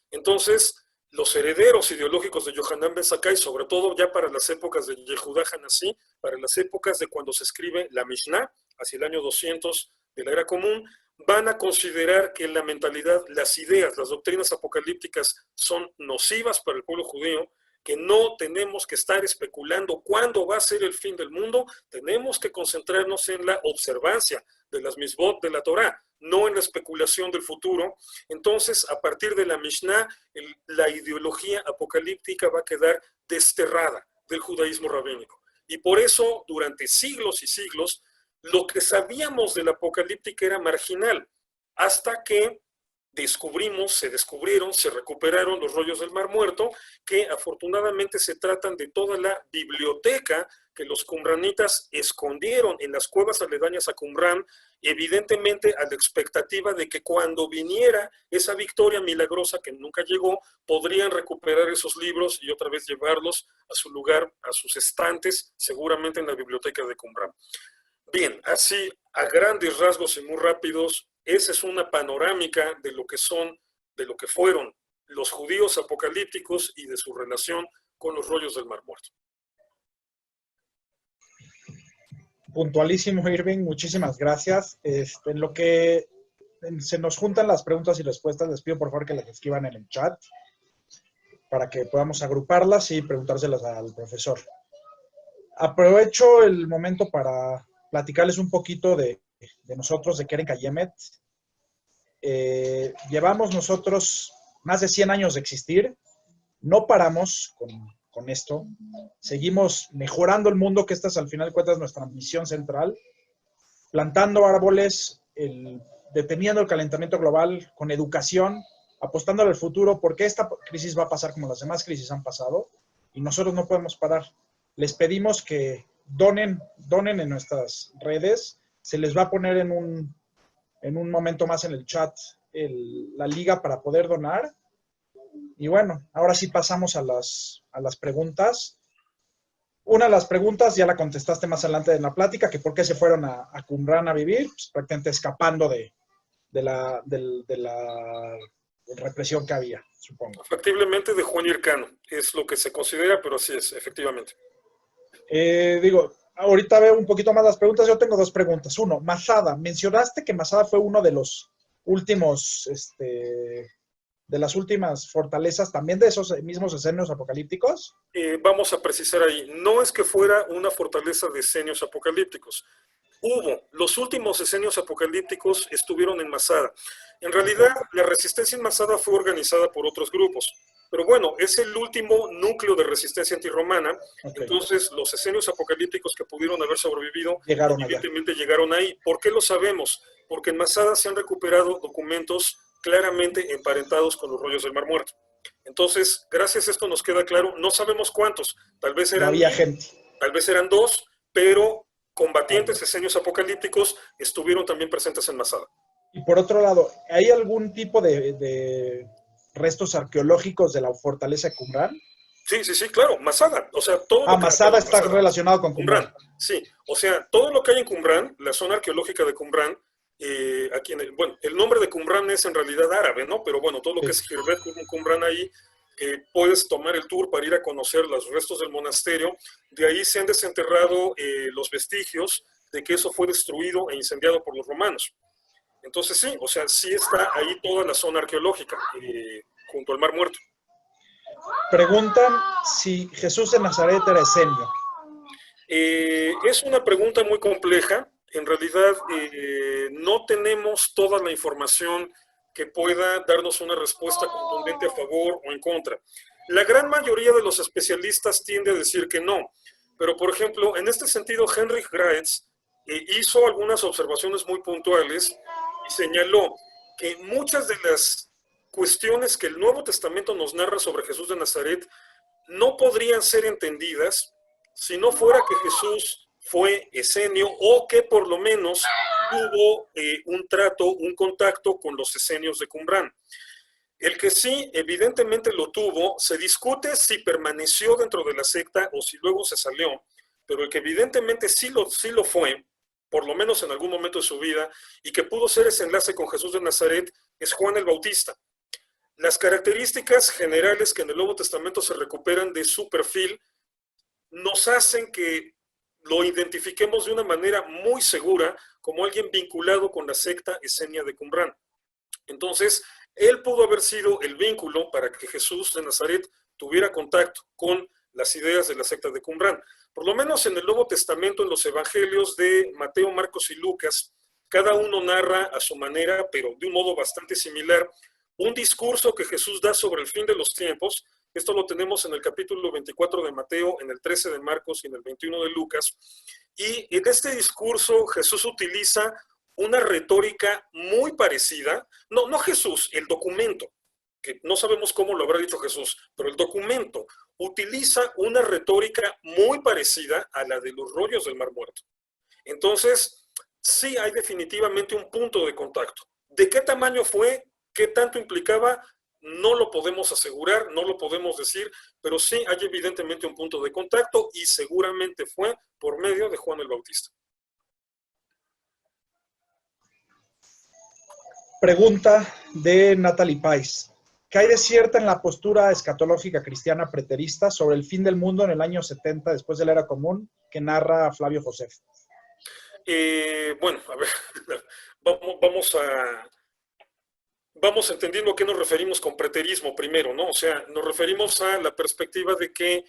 Entonces, los herederos ideológicos de Yohanan ben Zakkai, sobre todo ya para las épocas de Yehudá Hanasí, para las épocas de cuando se escribe la Mishnah, hacia el año 200 de la era común, van a considerar que la mentalidad, las ideas, las doctrinas apocalípticas son nocivas para el pueblo judío, que no tenemos que estar especulando cuándo va a ser el fin del mundo, tenemos que concentrarnos en la observancia de las misbot de la Torá, no en la especulación del futuro. Entonces, a partir de la Mishnah, la ideología apocalíptica va a quedar desterrada del judaísmo rabínico. Y por eso, durante siglos y siglos, lo que sabíamos de la apocalíptica era marginal, hasta que se recuperaron los rollos del Mar Muerto, que afortunadamente se tratan de toda la biblioteca que los qumranitas escondieron en las cuevas aledañas a Qumran, evidentemente a la expectativa de que cuando viniera esa victoria milagrosa que nunca llegó, podrían recuperar esos libros y otra vez llevarlos a su lugar, a sus estantes, seguramente en la biblioteca de Qumran. Bien, así a grandes rasgos y muy rápidos, esa es una panorámica de lo que fueron los judíos apocalípticos y de su relación con los rollos del Mar Muerto. Puntualísimo, Irving, muchísimas gracias. En lo que se nos juntan las preguntas y respuestas, les pido por favor que las escriban en el chat. para que podamos agruparlas y preguntárselas al profesor. Aprovecho el momento para platicarles un poquito de nosotros, de Keren Kayemet. Llevamos nosotros más de 100 años de existir. No paramos con esto. Seguimos mejorando el mundo, que esta es al final de cuentas nuestra misión central. Plantando árboles, deteniendo el calentamiento global, con educación, apostando al futuro, porque esta crisis va a pasar como las demás crisis han pasado y nosotros no podemos parar. Les pedimos que donen en nuestras redes. Se les va a poner en un momento más en el chat la liga para poder donar. Y bueno, ahora sí pasamos a las preguntas. Una de las preguntas ya la contestaste más adelante en la plática, que por qué se fueron a Qumran a vivir, pues prácticamente escapando de la represión que había, supongo. Factiblemente de Juan Hircano, es lo que se considera, pero así es, efectivamente. Ahorita veo un poquito más las preguntas. Yo tengo dos preguntas. Uno, Masada. Mencionaste que Masada fue uno de los últimos, de las últimas fortalezas, también de esos mismos escenarios apocalípticos. Vamos a precisar ahí, no es que fuera una fortaleza de escenios apocalípticos. Los últimos escenios apocalípticos estuvieron en Masada. En realidad, la resistencia en Masada fue organizada por otros grupos. Pero bueno, es el último núcleo de resistencia antirromana. Okay. Entonces, los escenios apocalípticos que pudieron haber sobrevivido, evidentemente llegaron ahí. ¿Por qué lo sabemos? Porque en Masada se han recuperado documentos claramente emparentados con los rollos del Mar Muerto. Entonces, gracias a esto nos queda claro, no sabemos cuántos, tal vez eran, había gente. Tal vez eran 2, pero combatientes escenios apocalípticos estuvieron también presentes en Masada. Y por otro lado, ¿hay algún tipo de restos arqueológicos de la fortaleza de Qumran? Sí, claro, Masada. O sea, todo Masada está relacionado con Qumran. Sí, o sea, todo lo que hay en Qumran, la zona arqueológica de Qumran, aquí el nombre de Qumran es en realidad árabe, ¿no? Pero bueno, todo lo que es Khirbet Qumran ahí, puedes tomar el tour para ir a conocer los restos del monasterio. De ahí se han desenterrado los vestigios de que eso fue destruido e incendiado por los romanos. Entonces sí, o sea, sí está ahí toda la zona arqueológica, junto al Mar Muerto. Preguntan si Jesús de Nazaret era esenio. Es una pregunta muy compleja. En realidad no tenemos toda la información que pueda darnos una respuesta contundente a favor o en contra. La gran mayoría de los especialistas tiende a decir que no, pero por ejemplo, en este sentido, Heinrich Graetz hizo algunas observaciones muy puntuales y señaló que muchas de las cuestiones que el Nuevo Testamento nos narra sobre Jesús de Nazaret no podrían ser entendidas si no fuera que Jesús fue esenio o que por lo menos tuvo un trato, un contacto con los esenios de Qumran. El que sí, evidentemente lo tuvo, se discute si permaneció dentro de la secta o si luego se salió, pero el que evidentemente sí lo fue, por lo menos en algún momento de su vida, y que pudo ser ese enlace con Jesús de Nazaret, es Juan el Bautista. Las características generales que en el Nuevo Testamento se recuperan de su perfil nos hacen que lo identifiquemos de una manera muy segura como alguien vinculado con la secta esenia de Qumran. Entonces, él pudo haber sido el vínculo para que Jesús de Nazaret tuviera contacto con las ideas de la secta de Qumran. Por lo menos en el Nuevo Testamento, en los evangelios de Mateo, Marcos y Lucas, cada uno narra a su manera, pero de un modo bastante similar, un discurso que Jesús da sobre el fin de los tiempos. Esto lo tenemos en el capítulo 24 de Mateo, en el 13 de Marcos y en el 21 de Lucas. Y en este discurso Jesús utiliza una retórica muy parecida, no Jesús, el documento, que no sabemos cómo lo habrá dicho Jesús, pero el documento utiliza una retórica muy parecida a la de los rollos del Mar Muerto. Entonces, sí hay definitivamente un punto de contacto. ¿De qué tamaño fue? ¿Qué tanto implicaba? No lo podemos asegurar, no lo podemos decir, pero sí hay evidentemente un punto de contacto y seguramente fue por medio de Juan el Bautista. Pregunta de Natalie Pais. ¿Qué hay de cierto en la postura escatológica cristiana preterista sobre el fin del mundo en el año 70 después de la era común que narra Flavio Josef? Bueno, a ver, vamos entendiendo a qué nos referimos con preterismo primero, ¿no? O sea, nos referimos a la perspectiva de que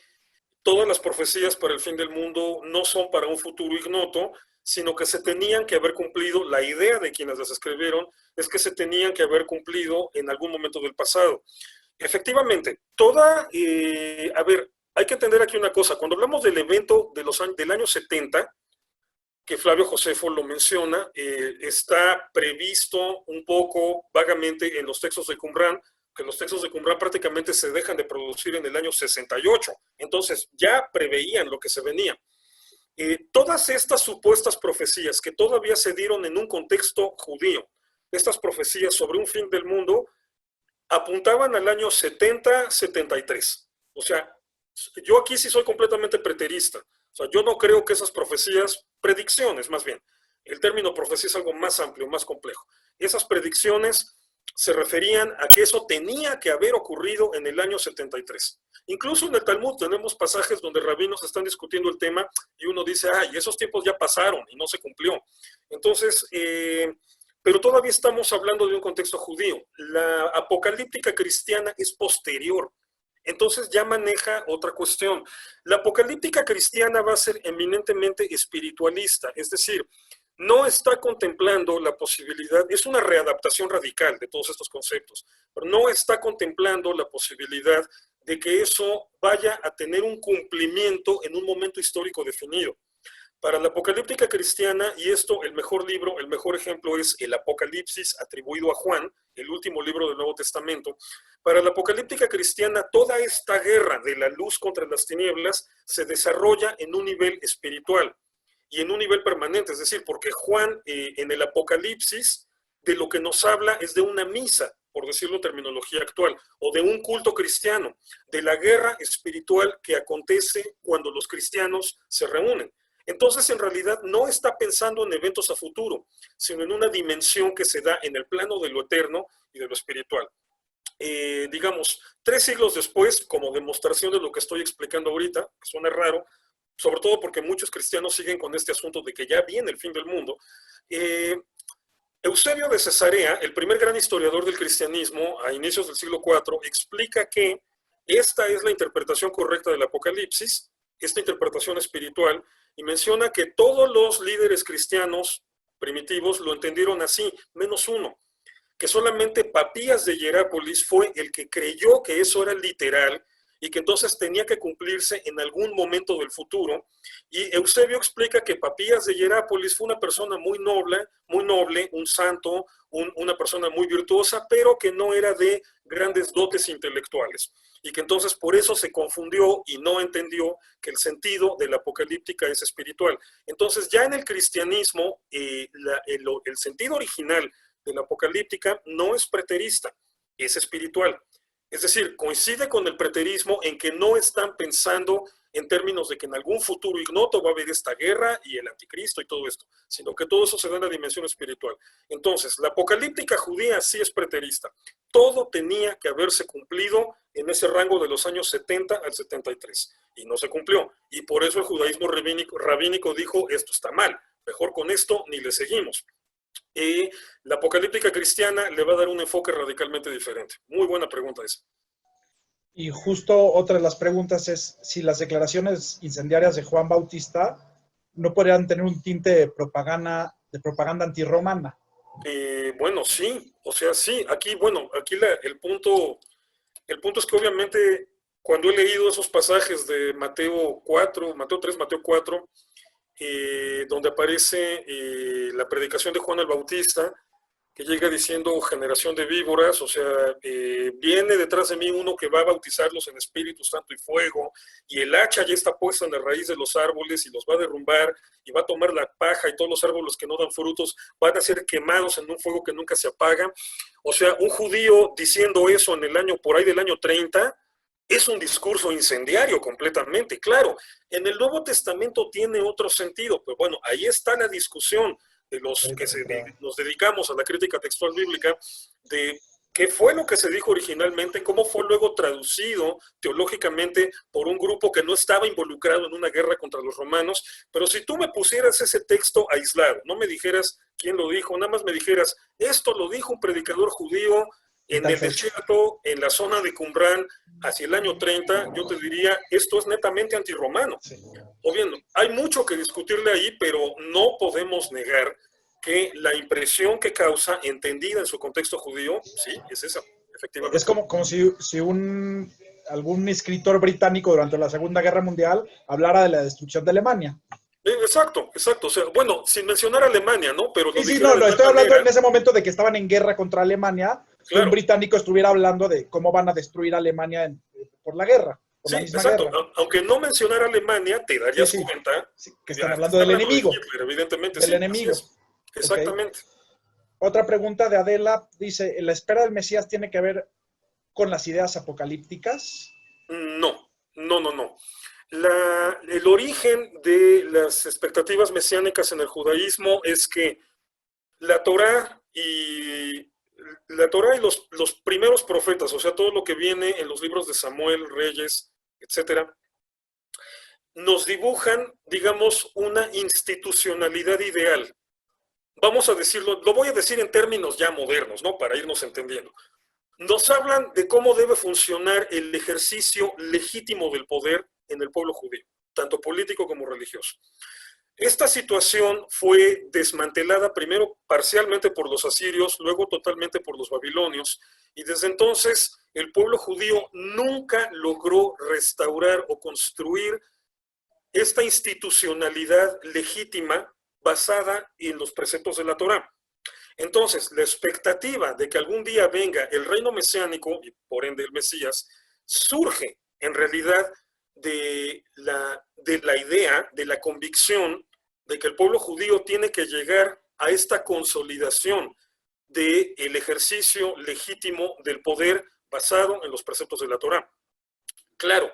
todas las profecías para el fin del mundo no son para un futuro ignoto, sino que se tenían que haber cumplido, la idea de quienes las escribieron es que se tenían que haber cumplido en algún momento del pasado. Efectivamente, a ver, hay que entender aquí una cosa, cuando hablamos del evento del año 70, que Flavio Josefo lo menciona, está previsto un poco vagamente en los textos de Qumran, que los textos de Qumran prácticamente se dejan de producir en el año 68, entonces ya preveían lo que se venía. Todas estas supuestas profecías que todavía se dieron en un contexto judío, estas profecías sobre un fin del mundo, apuntaban al año 70-73. O sea, yo aquí sí soy completamente preterista. O sea, yo no creo que esas profecías, predicciones más bien, el término profecía es algo más amplio, más complejo. Esas predicciones se referían a que eso tenía que haber ocurrido en el año 73. Incluso en el Talmud tenemos pasajes donde rabinos están discutiendo el tema y uno dice, ay, esos tiempos ya pasaron y no se cumplió. Entonces, pero todavía estamos hablando de un contexto judío. La apocalíptica cristiana es posterior. Entonces ya maneja otra cuestión. La apocalíptica cristiana va a ser eminentemente espiritualista, es decir, no está contemplando la posibilidad, es una readaptación radical de todos estos conceptos, pero no está contemplando la posibilidad de que eso vaya a tener un cumplimiento en un momento histórico definido. Para la apocalíptica cristiana, y esto, el mejor libro, el mejor ejemplo es el Apocalipsis atribuido a Juan, el último libro del Nuevo Testamento. Para la apocalíptica cristiana, toda esta guerra de la luz contra las tinieblas se desarrolla en un nivel espiritual y en un nivel permanente, es decir, porque Juan en el Apocalipsis de lo que nos habla es de una misa, por decirlo en terminología actual, o de un culto cristiano, de la guerra espiritual que acontece cuando los cristianos se reúnen. Entonces, en realidad, no está pensando en eventos a futuro, sino en una dimensión que se da en el plano de lo eterno y de lo espiritual. Digamos, 3 siglos después, como demostración de lo que estoy explicando ahorita, que suena raro, sobre todo porque muchos cristianos siguen con este asunto de que ya viene el fin del mundo, Eusebio de Cesarea, el primer gran historiador del cristianismo a inicios del siglo IV, explica que esta es la interpretación correcta del Apocalipsis, esta interpretación espiritual, y menciona que todos los líderes cristianos primitivos lo entendieron así, menos uno, que solamente Papías de Hierápolis fue el que creyó que eso era literal y que entonces tenía que cumplirse en algún momento del futuro. Y Eusebio explica que Papías de Hierápolis fue una persona muy noble, un santo, una persona muy virtuosa, pero que no era de grandes dotes intelectuales. Y que entonces por eso se confundió y no entendió que el sentido de la apocalíptica es espiritual. Entonces ya en el cristianismo, el sentido original de la apocalíptica no es preterista, es espiritual. Es decir, coincide con el preterismo en que no están pensando en términos de que en algún futuro ignoto va a haber esta guerra y el anticristo y todo esto, sino que todo eso se da en la dimensión espiritual. Entonces, la apocalíptica judía sí es preterista. Todo tenía que haberse cumplido en ese rango de los años 70 al 73, y no se cumplió. Y por eso el judaísmo rabínico dijo, esto está mal, mejor con esto ni le seguimos. Y la apocalíptica cristiana le va a dar un enfoque radicalmente diferente. Muy buena pregunta esa. Y justo otra de las preguntas es si las declaraciones incendiarias de Juan Bautista no podrían tener un tinte de propaganda antirromana. Bueno, sí, o sea, sí. Aquí el punto es que obviamente cuando he leído esos pasajes de Mateo 3, Mateo 4, donde aparece la predicación de Juan el Bautista, que llega diciendo generación de víboras, o sea, viene detrás de mí uno que va a bautizarlos en Espíritu Santo y fuego, y el hacha ya está puesta en la raíz de los árboles y los va a derrumbar, y va a tomar la paja, y todos los árboles que no dan frutos van a ser quemados en un fuego que nunca se apaga. O sea, un judío diciendo eso en el año, por ahí del año 30, es un discurso incendiario completamente. Claro, en el Nuevo Testamento tiene otro sentido, pero bueno, ahí está la discusión de los que nos dedicamos a la crítica textual bíblica, de qué fue lo que se dijo originalmente, cómo fue luego traducido teológicamente por un grupo que no estaba involucrado en una guerra contra los romanos. Pero si tú me pusieras ese texto aislado, no me dijeras quién lo dijo, nada más me dijeras, esto lo dijo un predicador judío en el desierto, en la zona de Qumrán, hacia el año 30, yo te diría, esto es netamente antirromano. Sí. O bien, hay mucho que discutirle ahí, pero no podemos negar que la impresión que causa, entendida en su contexto judío, sí, es esa, efectivamente. Es como si algún escritor británico durante la Segunda Guerra Mundial hablara de la destrucción de Alemania. Exacto. O sea, bueno, sin mencionar a Alemania, ¿no? Pero Sí, no, estoy hablando en ese momento de que estaban en guerra contra Alemania, que un británico estuviera hablando de cómo van a destruir a Alemania por la guerra. Sí, exacto. Guerra. Aunque no mencionara Alemania, te darías cuenta que están hablando del enemigo. De Hitler, evidentemente, del enemigo. Exactamente. Okay. Otra pregunta de Adela dice, ¿la espera del Mesías tiene que ver con las ideas apocalípticas? No. El origen de las expectativas mesiánicas en el judaísmo es que la Torá y los primeros profetas, o sea, todo lo que viene en los libros de Samuel, Reyes, etcétera, nos dibujan, digamos, una institucionalidad ideal. Vamos a decirlo, lo voy a decir en términos ya modernos, ¿no? Para irnos entendiendo. Nos hablan de cómo debe funcionar el ejercicio legítimo del poder en el pueblo judío, tanto político como religioso. Esta situación fue desmantelada primero parcialmente por los asirios, luego totalmente por los babilonios, y desde entonces el pueblo judío nunca logró restaurar o construir esta institucionalidad legítima basada en los preceptos de la Torá. Entonces, la expectativa de que algún día venga el reino mesiánico, y por ende el Mesías, surge en realidad de la idea, de la convicción de que el pueblo judío tiene que llegar a esta consolidación del ejercicio legítimo del poder basado en los preceptos de la Torá. Claro,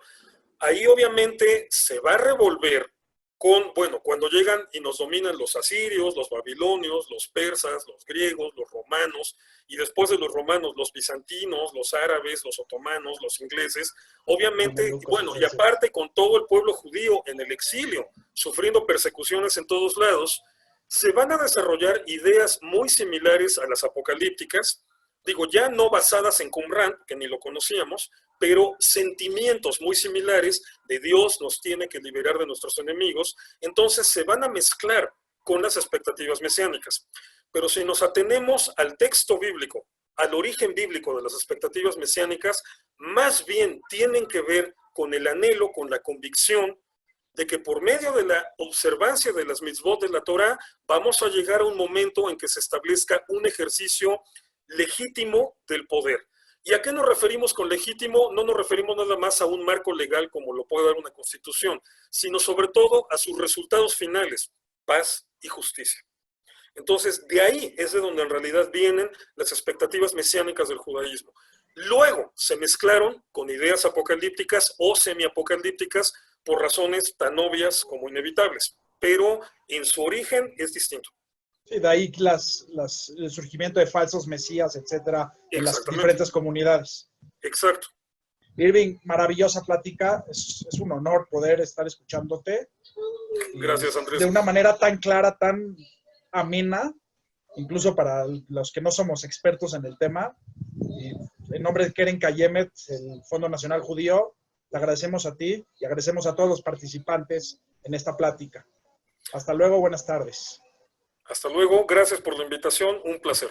ahí obviamente se va a revolver con, bueno, cuando llegan y nos dominan los asirios, los babilonios, los persas, los griegos, los romanos, y después de los romanos, los bizantinos, los árabes, los otomanos, los ingleses, obviamente, bueno, y aparte con todo el pueblo judío en el exilio, sufriendo persecuciones en todos lados, se van a desarrollar ideas muy similares a las apocalípticas, digo, ya no basadas en Qumrán, que ni lo conocíamos, pero sentimientos muy similares de Dios nos tiene que liberar de nuestros enemigos, entonces se van a mezclar con las expectativas mesiánicas. Pero si nos atenemos al texto bíblico, al origen bíblico de las expectativas mesiánicas, más bien tienen que ver con el anhelo, con la convicción de que por medio de la observancia de las mitzvot de la Torá, vamos a llegar a un momento en que se establezca un ejercicio legítimo del poder. ¿Y a qué nos referimos con legítimo? No nos referimos nada más a un marco legal como lo puede dar una constitución, sino sobre todo a sus resultados finales, paz y justicia. Entonces, de ahí es de donde en realidad vienen las expectativas mesiánicas del judaísmo. Luego se mezclaron con ideas apocalípticas o semiapocalípticas por razones tan obvias como inevitables, pero en su origen es distinto. Sí, de ahí el surgimiento de falsos mesías, etcétera, en las diferentes comunidades. Exacto. Irving, maravillosa plática. Es un honor poder estar escuchándote. Gracias, Andrés. De una manera tan clara, tan amena, incluso para los que no somos expertos en el tema. Y en nombre de Keren Kayemet, el Fondo Nacional Judío, te agradecemos a ti y agradecemos a todos los participantes en esta plática. Hasta luego, buenas tardes. Hasta luego, gracias por la invitación, un placer.